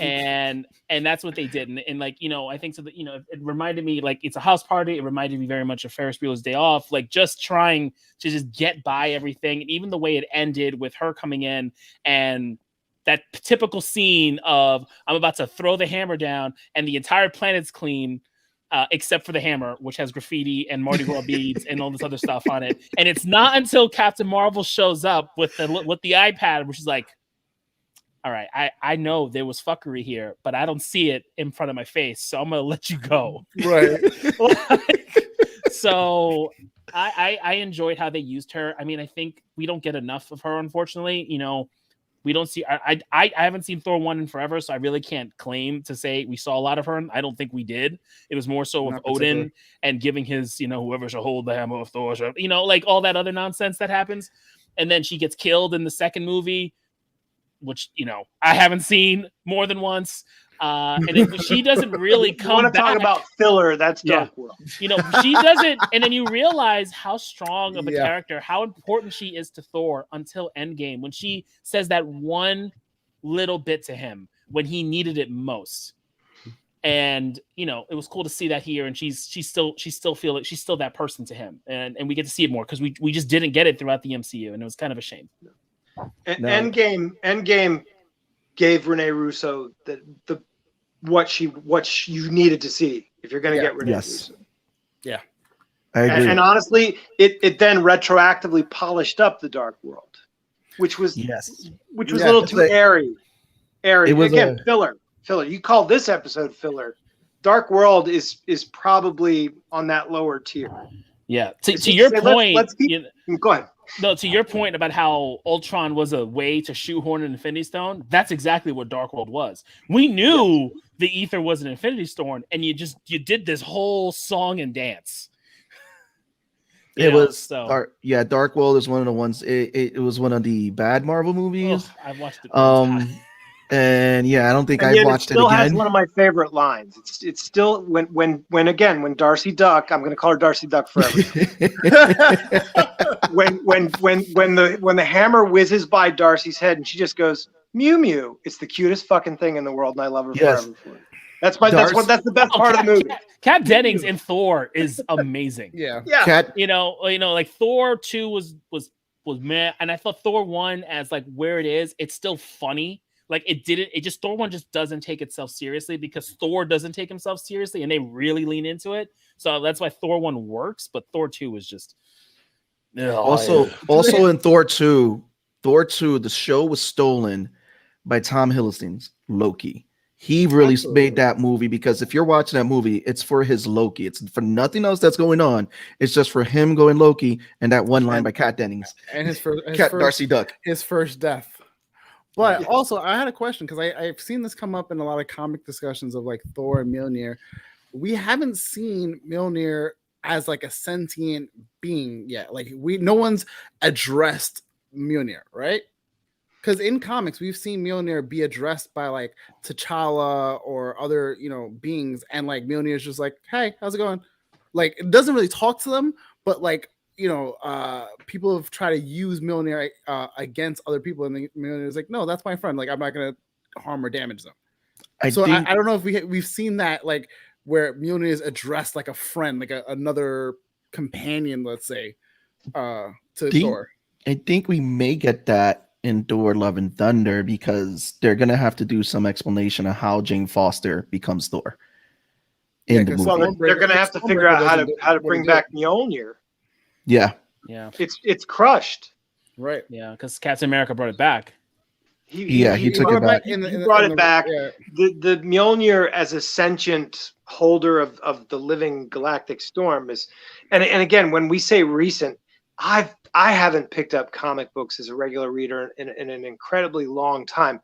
And that's what they did. And like, you know, I think so that, you know, it reminded me, like, it's a house party. It reminded me very much of Ferris Bueller's Day Off, like just trying to just get by everything. And even the way it ended with her coming in and that typical scene of I'm about to throw the hammer down and the entire planet's clean. Except for the hammer, which has graffiti and Mardi Gras beads and all this other stuff on it. And it's not until Captain Marvel shows up with the iPad, which is like, all right, I know there was fuckery here, but I don't see it in front of my face, so I'm gonna let you go. Right. So I enjoyed how they used her. I mean, I think we don't get enough of her, unfortunately. You know, we don't see. I haven't seen Thor 1 in forever, so I really can't claim to say we saw a lot of her. I don't think we did. It was more so with Odin and giving his, you know, whoever shall hold the hammer of Thor, you know, like all that other nonsense that happens. And then she gets killed in the second movie, which, you know, I haven't seen more than once. And she doesn't really come back. You want to talk about filler? That's Dark World. You know, she doesn't. And then you realize how strong of a character, how important she is to Thor until Endgame, when she says that one little bit to him when he needed it most. And, you know, it was cool to see that here. And she's still feel like she's still that person to him. And we get to see it more because we just didn't get it throughout the MCU. And it was kind of a shame. Endgame gave Rene Russo what you needed to see if you're going to get Rene Russo. Yeah, I agree. And honestly, it then retroactively polished up the Dark World, which was a little too airy. It was again filler. You call this episode filler. Dark World is probably on that lower tier. Yeah. To your point, go ahead. No, to your point about how Ultron was a way to shoehorn an Infinity Stone, that's exactly what Dark World was. We knew the ether was an Infinity Stone, and you did this whole song and dance. Dark World is one of the ones. It was one of the bad Marvel movies. I've watched it. And I don't think I've watched it again. It still has one of my favorite lines. It's still when Darcy Duck, I'm going to call her Darcy Duck forever. when the hammer whizzes by Darcy's head and she just goes Mew Mew. It's the cutest fucking thing in the world, and I love her forever for it. That's the best part of the movie. Kat Dennings in Thor is amazing. Yeah. You know, like Thor 2 was meh, and I thought Thor 1 as like where it is, it's still funny. Like Thor 1 just doesn't take itself seriously because Thor doesn't take himself seriously and they really lean into it. So that's why Thor 1 works, but Thor 2 is just also in Thor 2, the show was stolen by Tom Hiddleston's Loki. He really made that movie because if you're watching that movie, it's for his Loki. It's for nothing else that's going on. It's just for him going Loki and that one line by Kat Dennings. And his first Darcy Duck. His first death. But also, I had a question because I've seen this come up in a lot of comic discussions of like Thor and Mjolnir. We haven't seen Mjolnir as like a sentient being yet. Like no one's addressed Mjolnir, right? Because in comics, we've seen Mjolnir be addressed by like T'Challa or other, beings, and like Mjolnir is just like, "Hey, how's it going?" Like it doesn't really talk to them, but like people have tried to use Mjolnir against other people, and Mjolnir is like, "No, that's my friend. Like I'm not gonna harm or damage them." I don't know if we've seen that like where Mjolnir is addressed like a friend, like another companion, let's say, to Thor. I think we may get that in Thor: Love and Thunder because they're gonna have to do some explanation of how Jane Foster becomes Thor. They're gonna have to figure out how to bring back Mjolnir. Yeah. It's crushed. Right. Yeah, because Captain America brought it back. He took it back. He brought it back. Yeah. The Mjolnir as a sentient holder of the living galactic storm is, and again, when we say recent, I haven't picked up comic books as a regular reader in an incredibly long time.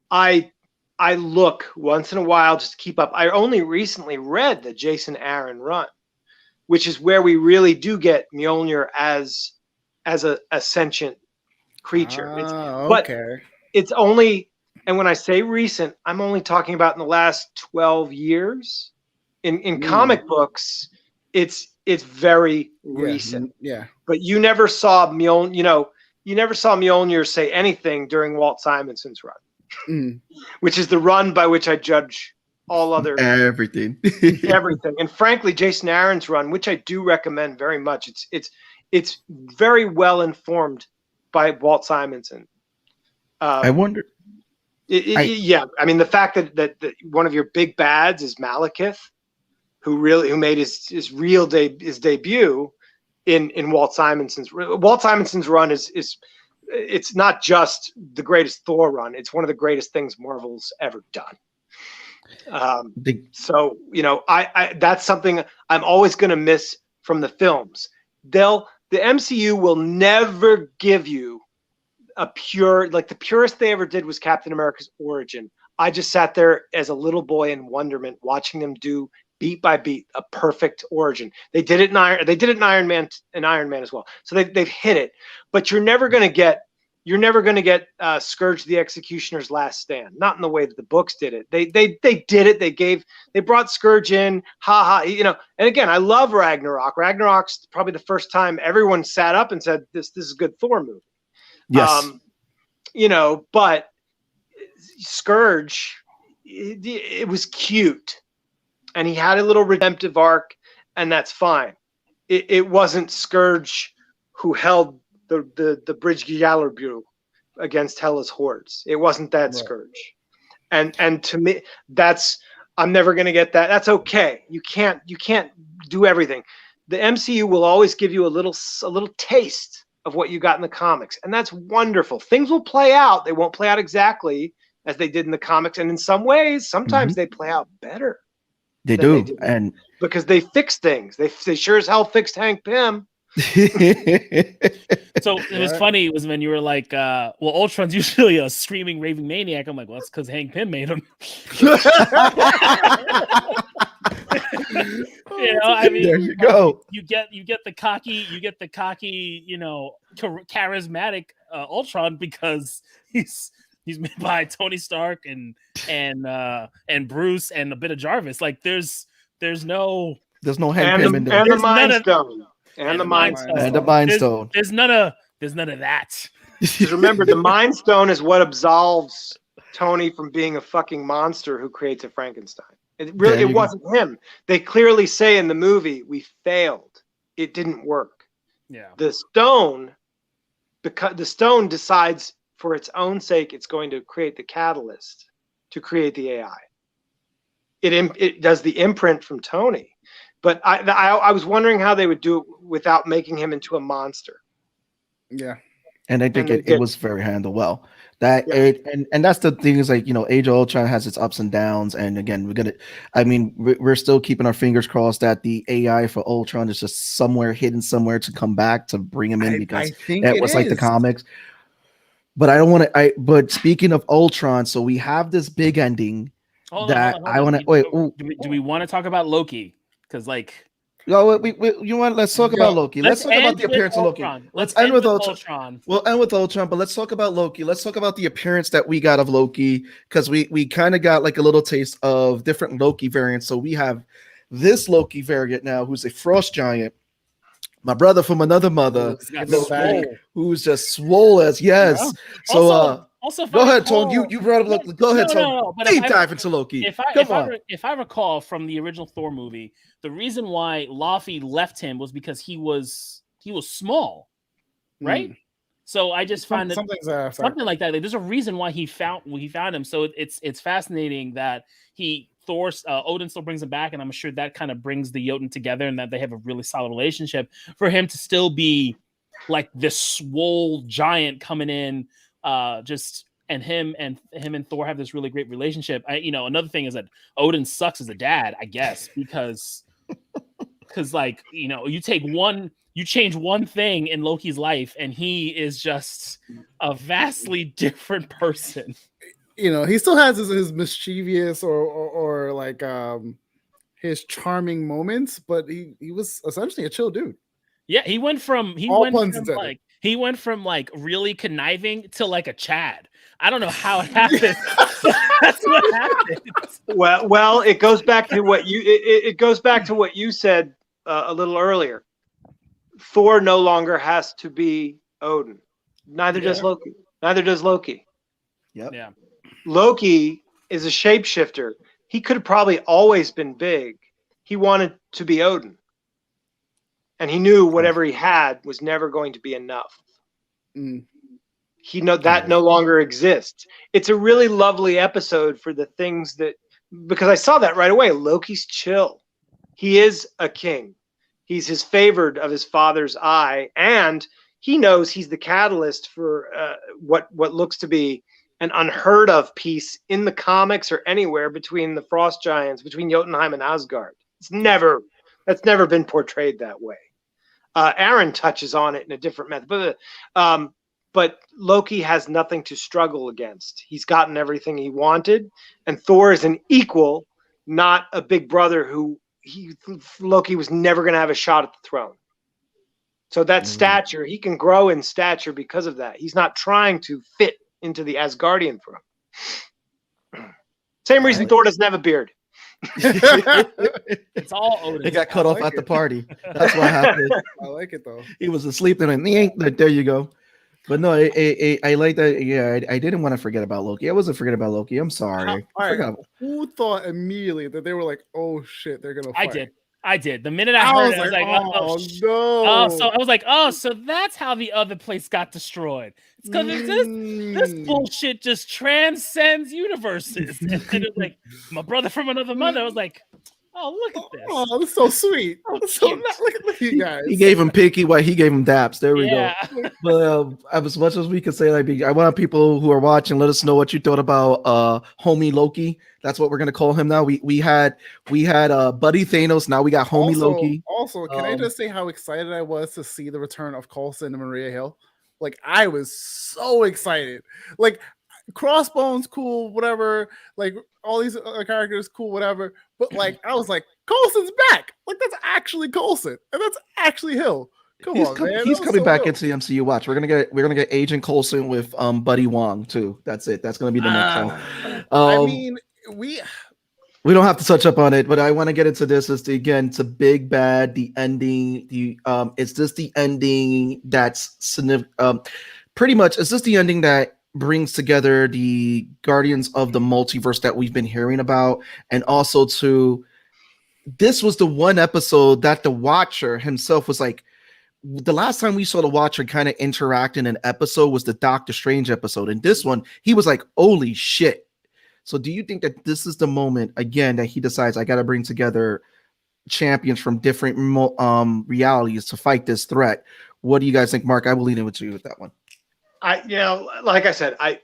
I look once in a while just to keep up. I only recently read the Jason Aaron run, which is where we really do get Mjolnir as a sentient creature. But it's only, and when I say recent, I'm only talking about in the last 12 years. In comic books, it's very recent. Yeah. But you never saw Mjolnir say anything during Walt Simonson's run, which is the run by which I judge all other everything. And frankly, Jason Aaron's run, which I do recommend very much, it's very well informed by Walt Simonson. I wonder. Yeah, I mean, the fact that one of your big bads is Malekith, who made his debut in Walt Simonson's run is it's not just the greatest Thor run; it's one of the greatest things Marvel's ever done. So I that's something I'm always going to miss from the films. The MCU will never give you a pure, like the purest they ever did was Captain America's origin. I just sat there as a little boy in wonderment watching them do beat by beat a perfect origin. They did it in Iron Man as well. So they've hit it, but you're never going to get Scourge the Executioner's Last Stand. Not in the way that the books did it. They did it. They brought Scourge in. And again, I love Ragnarok. Ragnarok's probably the first time everyone sat up and said this is a good Thor movie. Yes. But Scourge, it was cute, and he had a little redemptive arc, and that's fine. It wasn't Scourge who held the Bridge Gjallarbu against Hela's hordes. It wasn't that Scourge, and to me, I'm never going to get that. That's okay. You can't do everything. The MCU will always give you a little taste of what you got in the comics, and that's wonderful. Things will play out. They won't play out exactly as they did in the comics, and in some ways, sometimes they play out better. They do, and because they fix things. They sure as hell fixed Hank Pym. So it was funny was when you were like, well, Ultron's usually a screaming, raving maniac. I'm like, well, that's because Hank Pym made him. I mean, there you go. You get the cocky, charismatic Ultron because he's made by Tony Stark and Bruce and a bit of Jarvis. Like there's no Hank Pym in there. And the Mind Stone. And the Mind Stone. There's none of that. Because remember, the Mind Stone is what absolves Tony from being a fucking monster who creates a Frankenstein. It wasn't him. They clearly say in the movie, we failed. It didn't work. Yeah. The stone decides for its own sake, it's going to create the catalyst to create the AI. It does the imprint from Tony. But I was wondering how they would do it without making him into a monster. Yeah. And I think it was very handled well. And that's the thing is like, Age of Ultron has its ups and downs. And again, we're still keeping our fingers crossed that the AI for Ultron is just somewhere hidden somewhere to come back to bring him in because it was like the comics. But I don't want to. But speaking of Ultron, so we have this big ending I want to wait. Do we want to talk about Loki? Because let's talk about Loki. Let's talk about the appearance of Loki. Let's end with Ultron. We'll end with Ultron, but let's talk about Loki. Let's talk about the appearance that we got of Loki because we kind of got like a little taste of different Loki variants. So we have this Loki variant now, who's a frost giant. My brother from another mother, who's just swole as yes. Yeah. So also, go ahead, Tone. You brought up Loki. Go ahead, Tone. Deep dive into Loki. If I recall from the original Thor movie, the reason why Laufey left him was because he was small, right? So I just find something like that. There's a reason why he found him. So it's fascinating that Odin still brings him back, and I'm sure that kind of brings the Jotun together, and that they have a really solid relationship. For him to still be like this swole giant coming in, just and him and Thor have this really great relationship. Another thing is that Odin sucks as a dad, I guess, because like, you change one thing in Loki's life and he is just a vastly different person. He still has his mischievous or like his charming moments, but he was essentially a chill dude. Yeah, he went from like really conniving to like a Chad. I don't know how it happened. That's what happened. Well, it goes back to what you said a little earlier. Thor no longer has to be Odin. Neither does Loki. Yep. Yeah. Loki is a shapeshifter. He could have probably always been big. He wanted to be Odin. And he knew whatever he had was never going to be enough. He that no longer exists. It's a really lovely episode for the things because I saw that right away. Loki's chill. He is a king. He's his favored of his father's eye, and he knows he's the catalyst for what looks to be an unheard of peace in the comics or anywhere between the Frost Giants, between Jotunheim and Asgard. That's never been portrayed that way. Aaron touches on it in a different method, but Loki has nothing to struggle against. He's gotten everything he wanted, and Thor is an equal, not a big brother who Loki was never going to have a shot at the throne. So that stature, he can grow in stature because of that. He's not trying to fit into the Asgardian throne. Same reason Thor doesn't have a beard. It's all Odin. He got cut off at the party. That's what happened. I like it though. He was asleep and there you go. But no, I like that. Yeah, I didn't want to forget about Loki. I wasn't forgetting about Loki. I'm sorry. Who thought immediately that they were like, oh shit, they're gonna fight? I did. The minute I heard it, I was like, oh no. Oh, so I was like, so that's how the other place got destroyed. It's because this bullshit just transcends universes. And then it was like, my brother from another mother. I was like, oh, look at this. Oh, that's so sweet. Look at you guys. He gave him Pinky while he gave him Daps. There we go. But as much as we can say, like, I want people who are watching, let us know what you thought about homie Loki. That's what we're gonna call him now. We had Buddy Thanos. Now we got homie Loki. Also, can I just say how excited I was to see the return of Coulson and Maria Hill? Like, I was so excited. Like, Crossbones, cool, whatever. Like, all these other characters, cool, whatever. But like, I was like, Coulson's back. Like, that's actually Coulson, and that's actually Hill. He's coming back into the MCU. Watch, we're gonna get Agent Coulson with Buddy Wong too. That's it. That's gonna be the next one. I mean, we don't have to touch up on it, but I want to get into this. It's a big bad. The ending. Is this the ending that's pretty much? Is this the ending that brings together the Guardians of the Multiverse that we've been hearing about, and also this was the one episode that the Watcher himself was like. The last time we saw the Watcher kind of interact in an episode was the Doctor Strange episode. And this one, he was like, holy shit. So do you think that this is the moment, again, that he decides I got to bring together champions from different realities to fight this threat? What do you guys think, Mark? I will lead in with you with that one. Like I said, I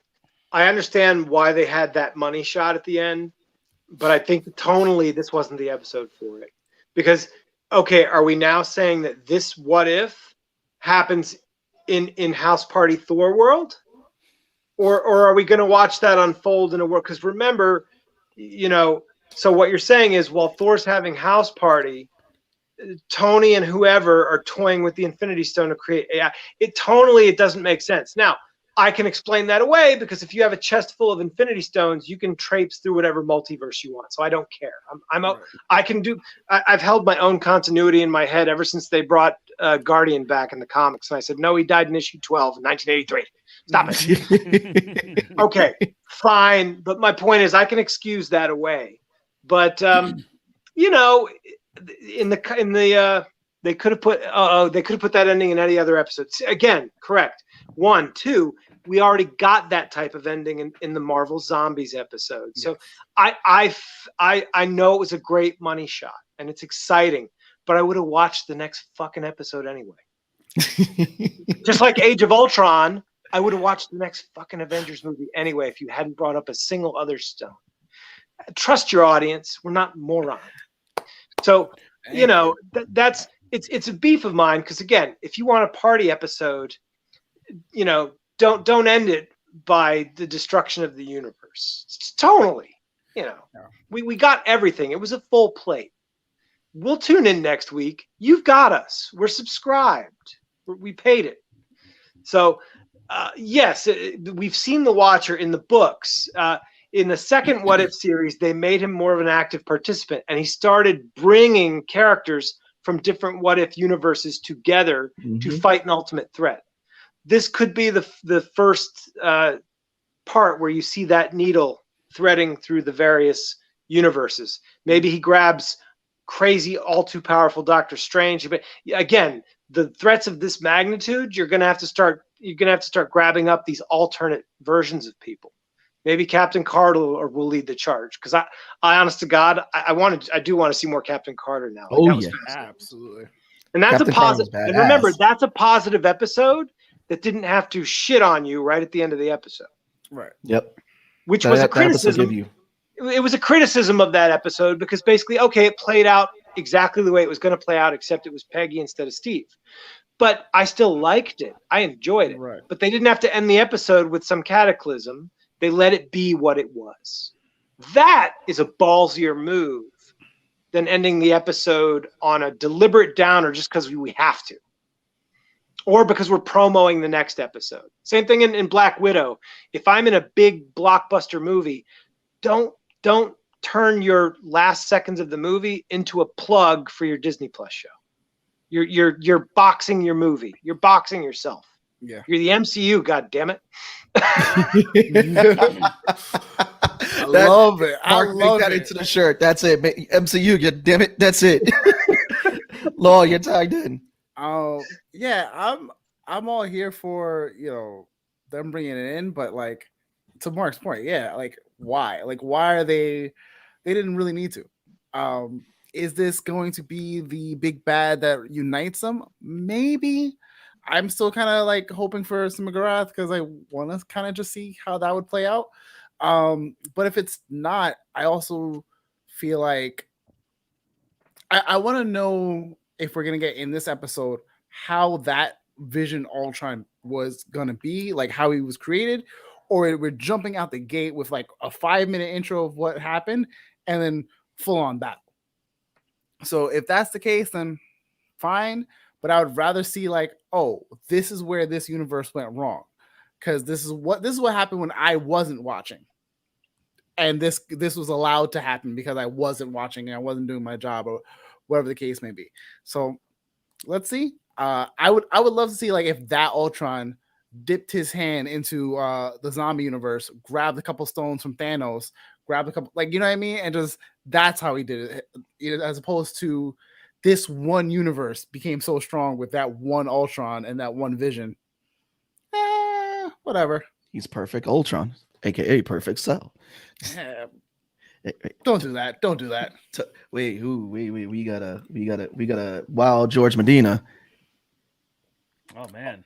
understand why they had that money shot at the end, but I think tonally this wasn't the episode for it. Because okay, are we now saying that this what if happens in House Party Thor world? Or are we going to watch that unfold in a world? Because remember, so what you're saying is while Thor's having House Party, Tony and whoever are toying with the Infinity Stone to create AI. Tonally, it doesn't make sense. Now, I can explain that away because if you have a chest full of Infinity Stones, you can traipse through whatever multiverse you want. So I don't care. I've held my own continuity in my head ever since they brought Guardian back in the comics. And I said, no, he died in issue 12 in 1983. Stop it. Okay, fine. But my point is I can excuse that away. But, they could have put that ending in any other episode. Again, correct. 1, 2, we already got that type of ending in the Marvel Zombies episode. So yes. I know it was a great money shot and it's exciting, but I would have watched the next fucking episode anyway. Just like Age of Ultron, I would have watched the next fucking Avengers movie anyway if you hadn't brought up a single other stone. Trust your audience. We're not morons. So, that's it's a beef of mine because again, if you want a party episode, don't end it by the destruction of the universe. It's tonally, we got everything. It was a full plate. We'll tune in next week. You've got us. We're subscribed. We paid it. So, yes, we've seen the Watcher in the books. In the second What If series, they made him more of an active participant, and he started bringing characters from different What If universes together to fight an ultimate threat. This could be the first part where you see that needle threading through the various universes. Maybe he grabs crazy, all too powerful Doctor Strange. But again, the threats of this magnitude, you're gonna have to start grabbing up these alternate versions of people. Maybe Captain Carter will lead the charge. Because I honest to God, I do want to see more Captain Carter now. Absolutely. And that's Captain a positive. Carter was And remember, badass. that's a positive episode that didn't have to shit on you right at the end of the episode. Right. Yep. Which was a That episode criticism. give you. It was a criticism of that episode because basically, okay, it played out exactly the way it was going to play out, except it was Peggy instead of Steve. But I still liked it. I enjoyed it. Right. But they didn't have to end the episode with some cataclysm. They let it be what it was. That is a ballsier move than ending the episode on a deliberate downer just because we have to. Or because we're promoting the next episode. Same thing in Black Widow. If I'm in a big blockbuster movie, don't turn your last seconds of the movie into a plug for your Disney Plus show. You're boxing your movie. You're boxing yourself. Yeah. You're the MCU, God damn it. I love it. I Mark, love make that it. into the shirt. That's it. MCU, God damn it. That's it. Law, you're tagged in. Yeah, I'm all here for them bringing it in, but like to Mark's point, yeah, like why? Like why are they didn't really need to. Is this going to be the big bad that unites them? Maybe. I'm still kind of like hoping for some McGrath because I want to kind of just see how that would play out. But if it's not, I also feel like I want to know if we're gonna get in this episode how that Vision Ultron was gonna be, like how he was created, or we're jumping out the gate with like a 5-minute intro of what happened and then full on battle. So if that's the case, then fine. But I would rather see like, oh, this is where this universe went wrong, because this is what happened when I wasn't watching, and this was allowed to happen because I wasn't watching and I wasn't doing my job or whatever the case may be. So let's see. I would love to see like if that Ultron dipped his hand into the zombie universe, grabbed a couple stones from Thanos, grabbed a couple, like, you know what I mean, and just that's how he did it, as opposed to this one universe became so strong with that one Ultron and that one Vision. Whatever. He's perfect Ultron, aka perfect Cell. Don't do that. Don't do that. Wait, we gotta wow George Medina. Oh man.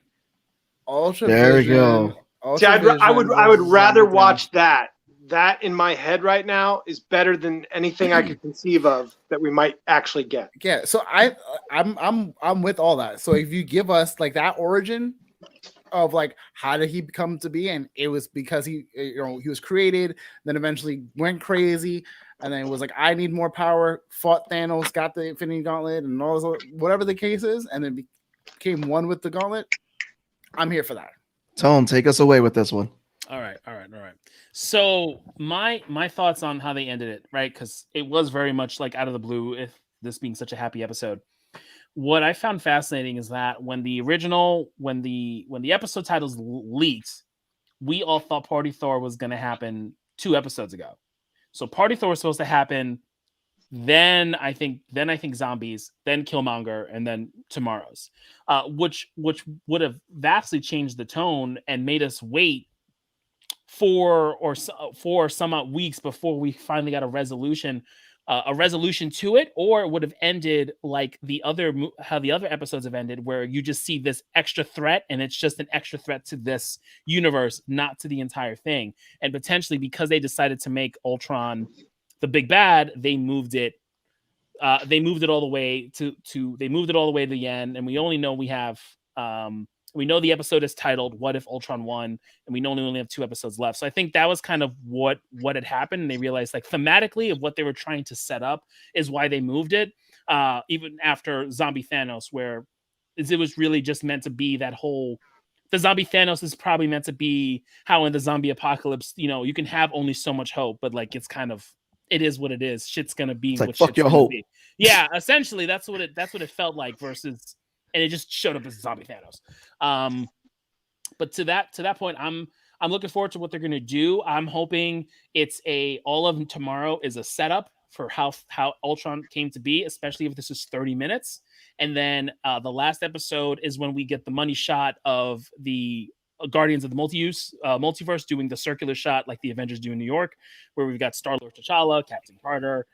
Ultra There we Vision, go. Ultra See, I would Vision rather versus watch that. That in my head right now is better than anything I could conceive of that we might actually get. Yeah, so I'm with all that. So if you give us like that origin of like how did he become to be, and it was because he was created, then eventually went crazy, and then it was like I need more power, fought Thanos, got the Infinity Gauntlet, and all this, whatever the case is, and then became one with the Gauntlet. I'm here for that. Tone, take us away with this one. All right. So my thoughts on how they ended it, right? Because it was very much like out of the blue, if this being such a happy episode. What I found fascinating is that when the episode titles leaked, we all thought Party Thor was going to happen 2 episodes ago. So Party Thor was supposed to happen, then I think zombies, then Killmonger, and then Tomorrow's, which would have vastly changed the tone and made us wait for some weeks before we finally got a resolution a resolution to it, or it would have ended like how the other episodes have ended, where you just see this extra threat and it's just an extra threat to this universe, not to the entire thing. And potentially because they decided to make Ultron the big bad, they moved it all the way to the end. And we only know we know the episode is titled "What If Ultron Won," and we only have 2 episodes left. So I think that was kind of what had happened. And they realized, like, thematically of what they were trying to set up is why they moved it. Even after Zombie Thanos, where it was really just meant to be that whole. The Zombie Thanos is probably meant to be how in the zombie apocalypse, you can have only so much hope, but like it's kind of. It is what it is. Shit's gonna be it's like, what fuck shit's your gonna hope. be. Yeah, essentially that's what it felt like versus. And it just showed up as Zombie Thanos. But to that point, I'm looking forward to what they're gonna do. I'm hoping it's all of tomorrow is a setup for how Ultron came to be, especially if this is 30 minutes. And then the last episode is when we get the money shot of the Guardians of the Multiverse doing the circular shot like the Avengers do in New York, where we've got Star-Lord, T'Challa, Captain Carter,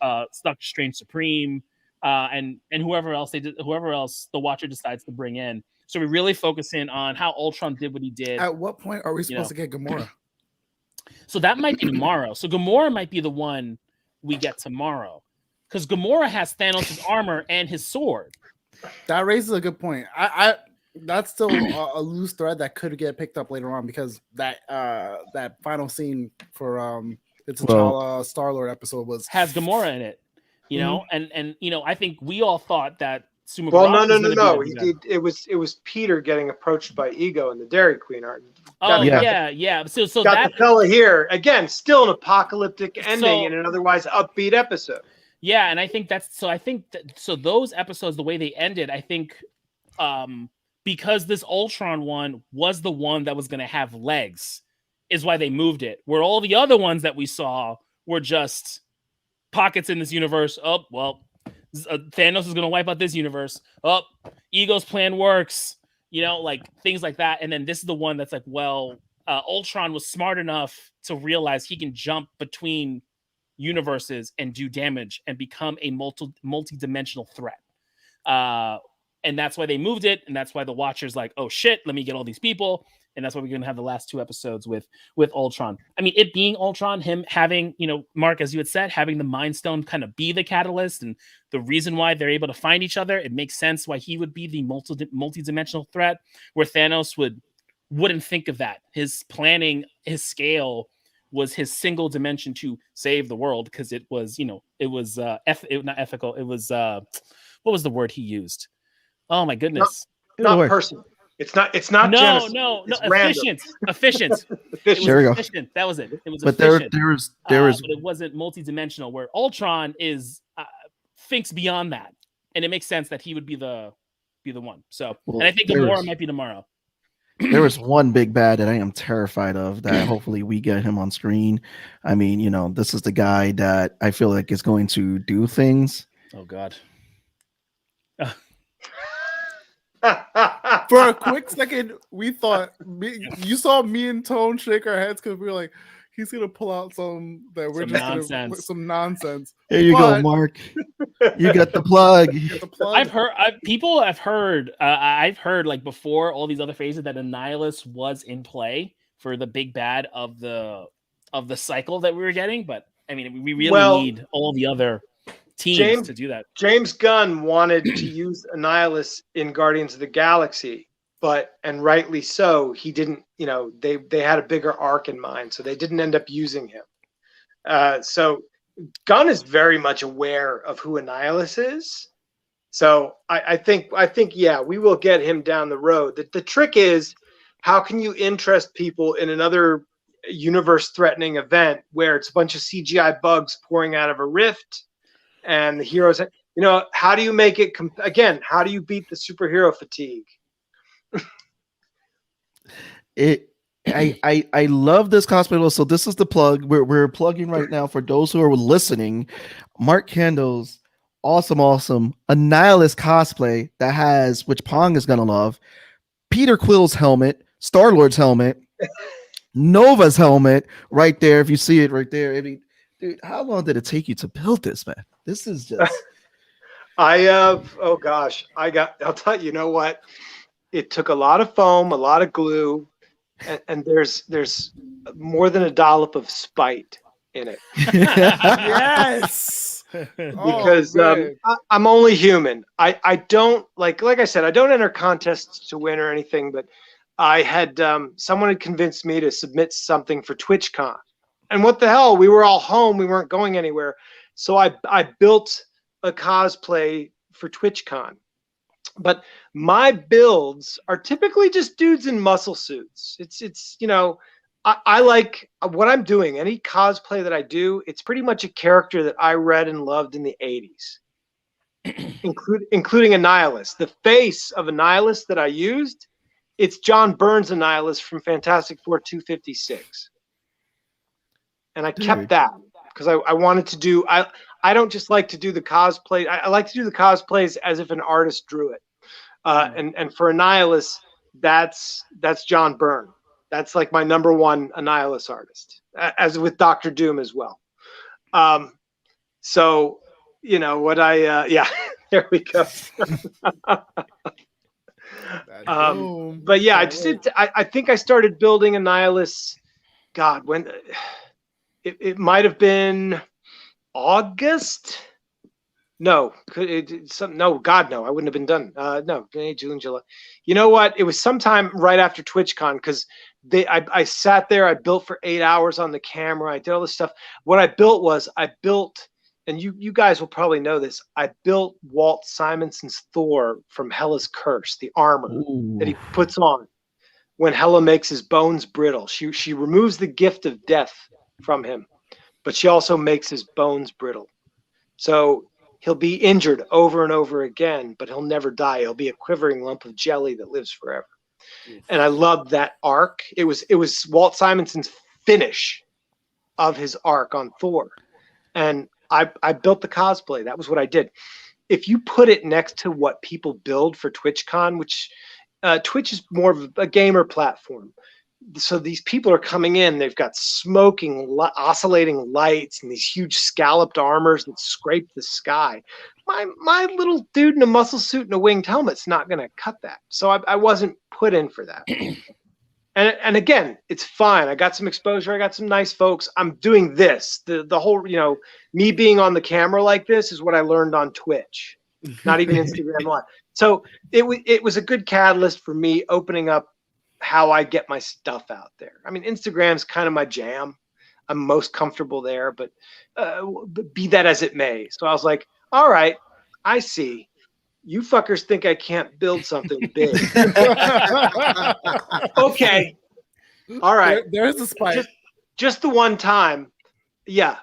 Doctor Strange Supreme. And whoever else the Watcher decides to bring in. So we really focus in on how Ultron did what he did. At what point are we supposed to get Gamora? So that might be tomorrow. So Gamora might be the one we get tomorrow, because Gamora has Thanos' armor and his sword. That raises a good point. I that's still a loose thread that could get picked up later on, because that final scene for the T'Challa Star-Lord episode has Gamora in it. And I think we all thought that Suma Well, Barak no. It was Peter getting approached by Ego in the Dairy Queen art. Yeah. So got the fella here again, still an apocalyptic ending in an otherwise upbeat episode. Yeah, and I think those episodes, the way they ended, I think, because this Ultron one was the one that was going to have legs, is why they moved it. Where all the other ones that we saw were just pockets in this universe. Oh, well, Thanos is going to wipe out this universe. Oh, Ego's plan works. Like things like that. And then this is the one that's like, well, Ultron was smart enough to realize he can jump between universes and do damage and become a multi-dimensional threat. And that's why they moved it. And that's why the Watcher's like, oh shit, let me get all these people. And that's why we're going to have the last 2 episodes with Ultron. I mean, it being Ultron, him having, Mark, as you had said, having the Mind Stone kind of be the catalyst and the reason why they're able to find each other. It makes sense why he would be the multi-dimensional threat, where Thanos wouldn't think of that. His planning, his scale was his single dimension to save the world, because it was, not ethical. It was, what was the word he used? Oh my goodness. Not personal. It's not. No. Efficient. There we go. Efficient. That was it. It was. But efficient. there was. But it wasn't multidimensional. Where Ultron thinks beyond that, and it makes sense that he would be the one. So, and I think Gamora might be tomorrow. There was one big bad that I am terrified of, that hopefully we get him on screen. I mean, this is the guy that I feel like is going to do things. Oh God. For a quick second, we thought you saw me and Tone shake our heads because we were like, he's gonna pull out some nonsense. Here you go, Mark. You got the plug. I've heard like before all these other phases that Annihilus was in play for the big bad of the cycle that we were getting, but I mean, we really need all the other teams to do that. James Gunn wanted to use Annihilus in Guardians of the Galaxy, and rightly so, he didn't. They had a bigger arc in mind, so they didn't end up using him. So Gunn is very much aware of who Annihilus is. So I think we will get him down the road. The trick is, how can you interest people in another universe-threatening event where it's a bunch of CGI bugs pouring out of a rift? And the heroes, how do you make it how do you beat the superhero fatigue? I love this cosplay. So this is the plug. We're plugging right now for those who are listening. Mark Kendall's awesome Annihilus cosplay that has, which Pong is gonna love, Peter Quill's helmet, Star-Lord's helmet, Nova's helmet right there. If you see it right there, Dude, how long did it take you to build this, man? This is just. Oh gosh, I'll tell you, you know what? It took a lot of foam, a lot of glue, and there's more than a dollop of spite in it. Yes. Because I'm only human. I don't like I said, I don't enter contests to win or anything, but I had someone had convinced me to submit something for TwitchCon. And what the hell? We were all home. We weren't going anywhere. So I built a cosplay for TwitchCon. But my builds are typically just dudes in muscle suits. It's you know, I like what I'm doing. Any cosplay that I do, it's pretty much a character that I read and loved in the 80s, including Annihilus. The face of Annihilus that I used, it's John Byrne's Annihilus from Fantastic Four 256. And I kept that because I wanted to do, I don't just like to do the cosplay. I like to do the cosplays as if an artist drew it. And for Annihilus, that's John Byrne. That's like my #1 Annihilus artist, as with Dr. Doom as well. So, you know what yeah, there we go. But yeah, I think I started building Annihilus. God, when it might have been August. No, no, God, no, I wouldn't have been done. No, May, June, July. You know what? It was sometime right after TwitchCon because I sat there. I built for 8 hours on the camera. I did all this stuff. What I built, and you guys will probably know this. I built Walt Simonson's Thor from Hela's Curse, the armor that he puts on when Hela makes his bones brittle. She removes the gift of death from him, but she also makes his bones brittle. So he'll be injured over and over again, but he'll never die. He'll be a quivering lump of jelly that lives forever. And I loved that arc. It was Walt Simonson's finish of his arc on Thor. And I built the cosplay. That was what I did. If you put it next to what people build for TwitchCon, which Twitch is more of a gamer platform. So these people are coming in, they've got smoking, oscillating lights and these huge scalloped armors that scrape the sky. My little dude in a muscle suit and a winged helmet's not going to cut that. So I wasn't put in for that. And again, it's fine. I got some exposure. I got some nice folks. I'm doing this. The whole, you know, me being on the camera like this is what I learned on Twitch, not even Instagram Live. So it was a good catalyst for me opening up how I get my stuff out there. I mean, Instagram's kind of my jam. I'm most comfortable there, but be that as it may. So I was like, all right, I see. You fuckers think I can't build something big. Okay. All right. There's the spike. Just the one time. Yeah.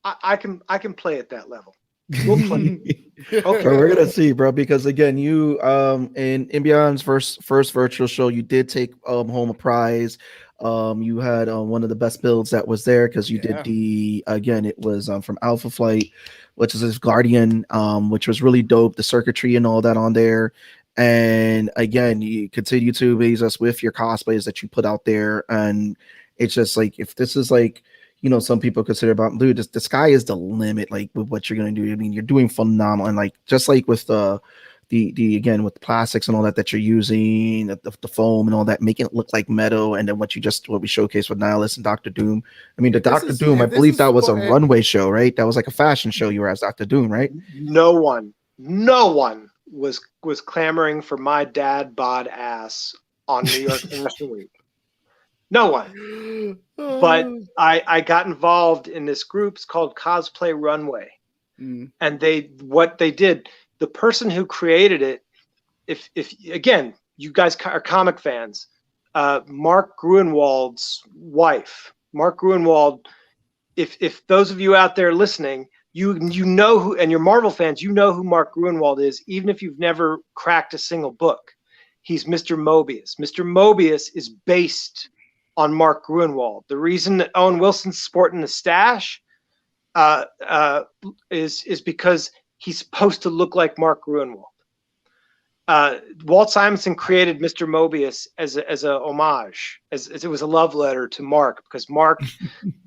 I can play at that level. We'll play. Okay, we're gonna see, bro. Because again, you in Beyond's first virtual show, you did take home a prize. You had one of the best builds that was there because you did it was from Alpha Flight, which is this Guardian, which was really dope. The circuitry and all that on there. And again, you continue to amaze us with your cosplays that you put out there, and it's just like, if this is like, you know, some people consider about, dude, the sky is the limit, like with what you're gonna do. I mean, you're doing phenomenal, and like just like with the again with the plastics and all that you're using, the foam and all that, making it look like metal, and then what we showcased with Nihilus and Dr. Doom. I mean, the Dr. Doom, I believe that was a runway show, right? That was like a fashion show. You were as Dr. Doom, right? No one was clamoring for my dad bod ass on New York Fashion Week. No one. But I got involved in this group. It's called Cosplay Runway. And what they did, the person who created it, if again, you guys are comic fans, Mark Gruenwald's wife, Mark Gruenwald, if those of you out there listening, you know who, and you're Marvel fans, you know who Mark Gruenwald is, even if you've never cracked a single book. He's Mr. Mobius. Mr. Mobius is based on Mark Gruenwald. The reason that Owen Wilson's sporting the stash is because he's supposed to look like Mark Gruenwald. Walt Simonson created Mr. Mobius as a homage, as it was a love letter to Mark, because Mark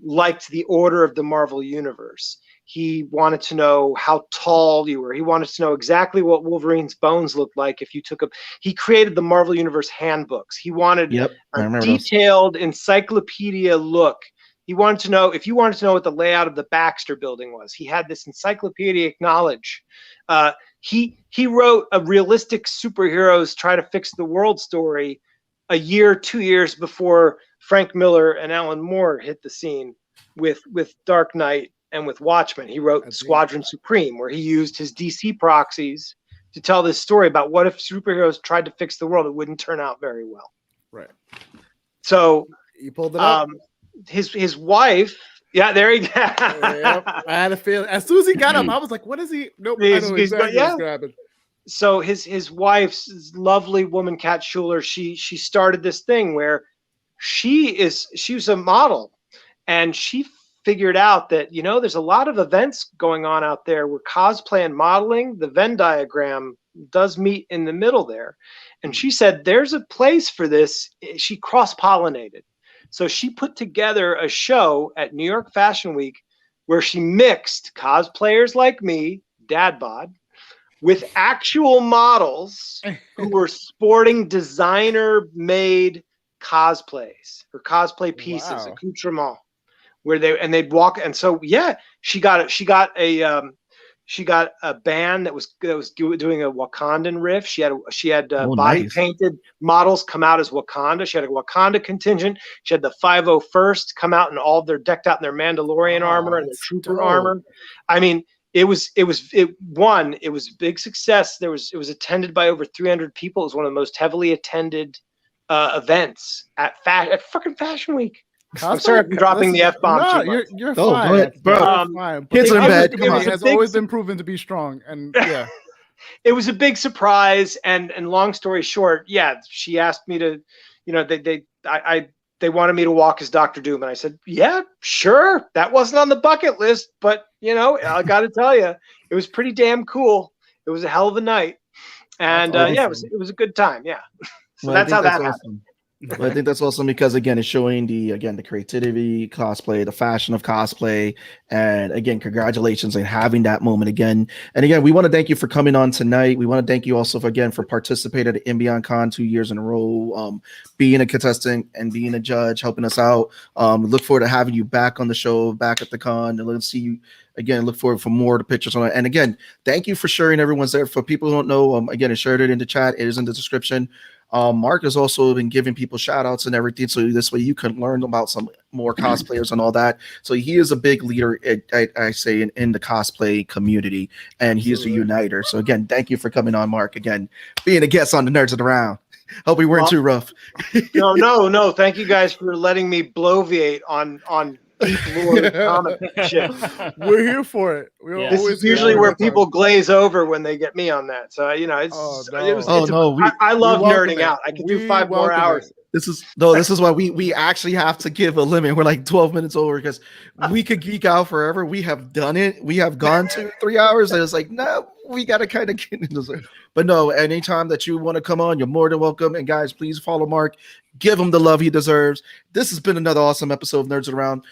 liked the order of the Marvel Universe. He wanted to know how tall you were. He wanted to know exactly what Wolverine's bones looked like if you took he created the Marvel Universe handbooks. He wanted a detailed encyclopedia look. He wanted to know, if you wanted to know what the layout of the Baxter building was, he had this encyclopedic knowledge. He wrote a realistic superheroes try to fix the world story 2 years before Frank Miller and Alan Moore hit the scene with Dark Knight and with Watchmen. He wrote Squadron Supreme, where he used his DC proxies to tell this story about what if superheroes tried to fix the world. It wouldn't turn out very well. Right. So you pulled it up. His wife. Yeah, there you go. Yep. I had a feeling. As soon as he got up, I was like, "What is he?" Nope. I know exactly what's grabbing. So his wife's lovely woman, Kat Schuler, she started this thing where she was a model, and she figured out that there's a lot of events going on out there where cosplay and modeling, the Venn diagram does meet in the middle there, and she said there's a place for this. She cross-pollinated. So she put together a show at New York Fashion Week where she mixed cosplayers like me, dad bod, with actual models who were sporting designer-made cosplays or cosplay pieces, accoutrement, where they'd walk. And so she got a band that was doing a Wakandan riff. She had body painted models come out as Wakanda. She had a Wakanda contingent. She had the 501st come out and they're decked out in their Mandalorian armor and their trooper armor. I mean, it was a big success. It was attended by over 300 people. It was one of the most heavily attended events at fucking Fashion Week. I'm sorry for dropping the F-bomb. No, you're fine. Go ahead, bro. Fine. Kids are in bed. It has always been proven to be strong, and yeah, it was a big surprise. And long story short, she asked me to, they wanted me to walk as Dr. Doom, and I said, yeah, sure. That wasn't on the bucket list, but I got to tell you, it was pretty damn cool. It was a hell of a night, and it was a good time. Yeah, so that's how that happened. Well, I think that's awesome because again, it's showing the creativity, cosplay, the fashion of cosplay, and again, congratulations on having that moment again. And again, we want to thank you for coming on tonight. We want to thank you also for participating at Imbion Con 2 years in a row, being a contestant and being a judge, helping us out. Look forward to having you back on the show, back at the con, and let's see you. Again, look forward for more of the pictures on it. And again, thank you for sharing. Everyone's there. For people who don't know, again, I shared it in the chat. It is in the description. Mark has also been giving people shout outs and everything. So this way you can learn about some more cosplayers and all that. So he is a big leader, I say, in the cosplay community, and he is a uniter. So again, thank you for coming on, Mark. Again, being a guest on the Nerds of the Round. Hope we weren't too rough. No. Thank you guys for letting me bloviate on deep lore comic shit. We're here for it. This is usually where people glaze over when they get me on that. So I love nerding out. I can do 5 more hours. This is why we actually have to give a limit. We're like 12 minutes over because we could geek out forever. We have done it. We have gone to 3 hours, and it's like, no, we got to kind of get into this. But no, anytime that you want to come on, you're more than welcome. And guys, please follow Mark. Give him the love he deserves. This has been another awesome episode of Nerds Around.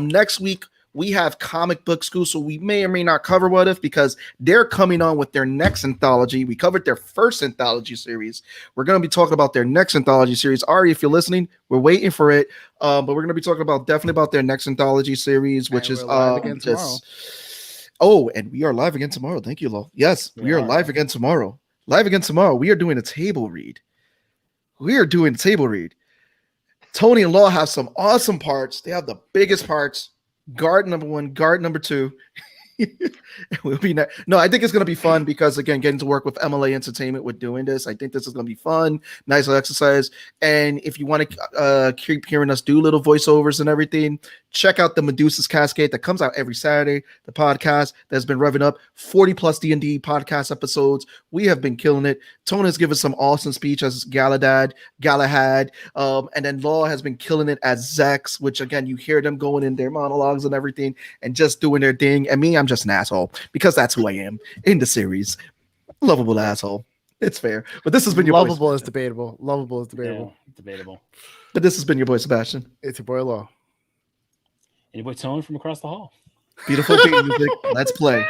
Next week, we have Comic Book School, so we may or may not cover What If because they're coming on with their next anthology. We covered their first anthology series. We're going to be talking about their next anthology series. Ari, if you're listening, we're waiting for it. But we're going to be talking definitely about their next anthology series, which is and we are live again tomorrow. Thank you, Lo. Yes, we are live again tomorrow. Live again tomorrow. We are doing a table read. Tony and Law have some awesome parts. They have the biggest parts. Guard number 1, guard number 2. We'll be no, I think it's going to be fun because again, getting to work with MLA Entertainment with doing this, I think this is going to be fun, nice little exercise. And if you want to keep hearing us do little voiceovers and everything, check out the Medusa's Cascade that comes out every Saturday. The podcast that's been revving up 40 plus D&D podcast episodes. We have been killing it. Tony has given some awesome speech as Galahad, and then Law has been killing it as Zex, which again, you hear them going in their monologues and everything and just doing their thing. And me, I'm just an asshole because that's who I am in the series. Lovable asshole. It's fair. But this has been your Lovable boy, is debatable. Lovable is debatable. Yeah, debatable. But this has been your boy Sebastian. It's your boy Law. And your boy Tone from across the hall. Beautiful theme music. Let's play.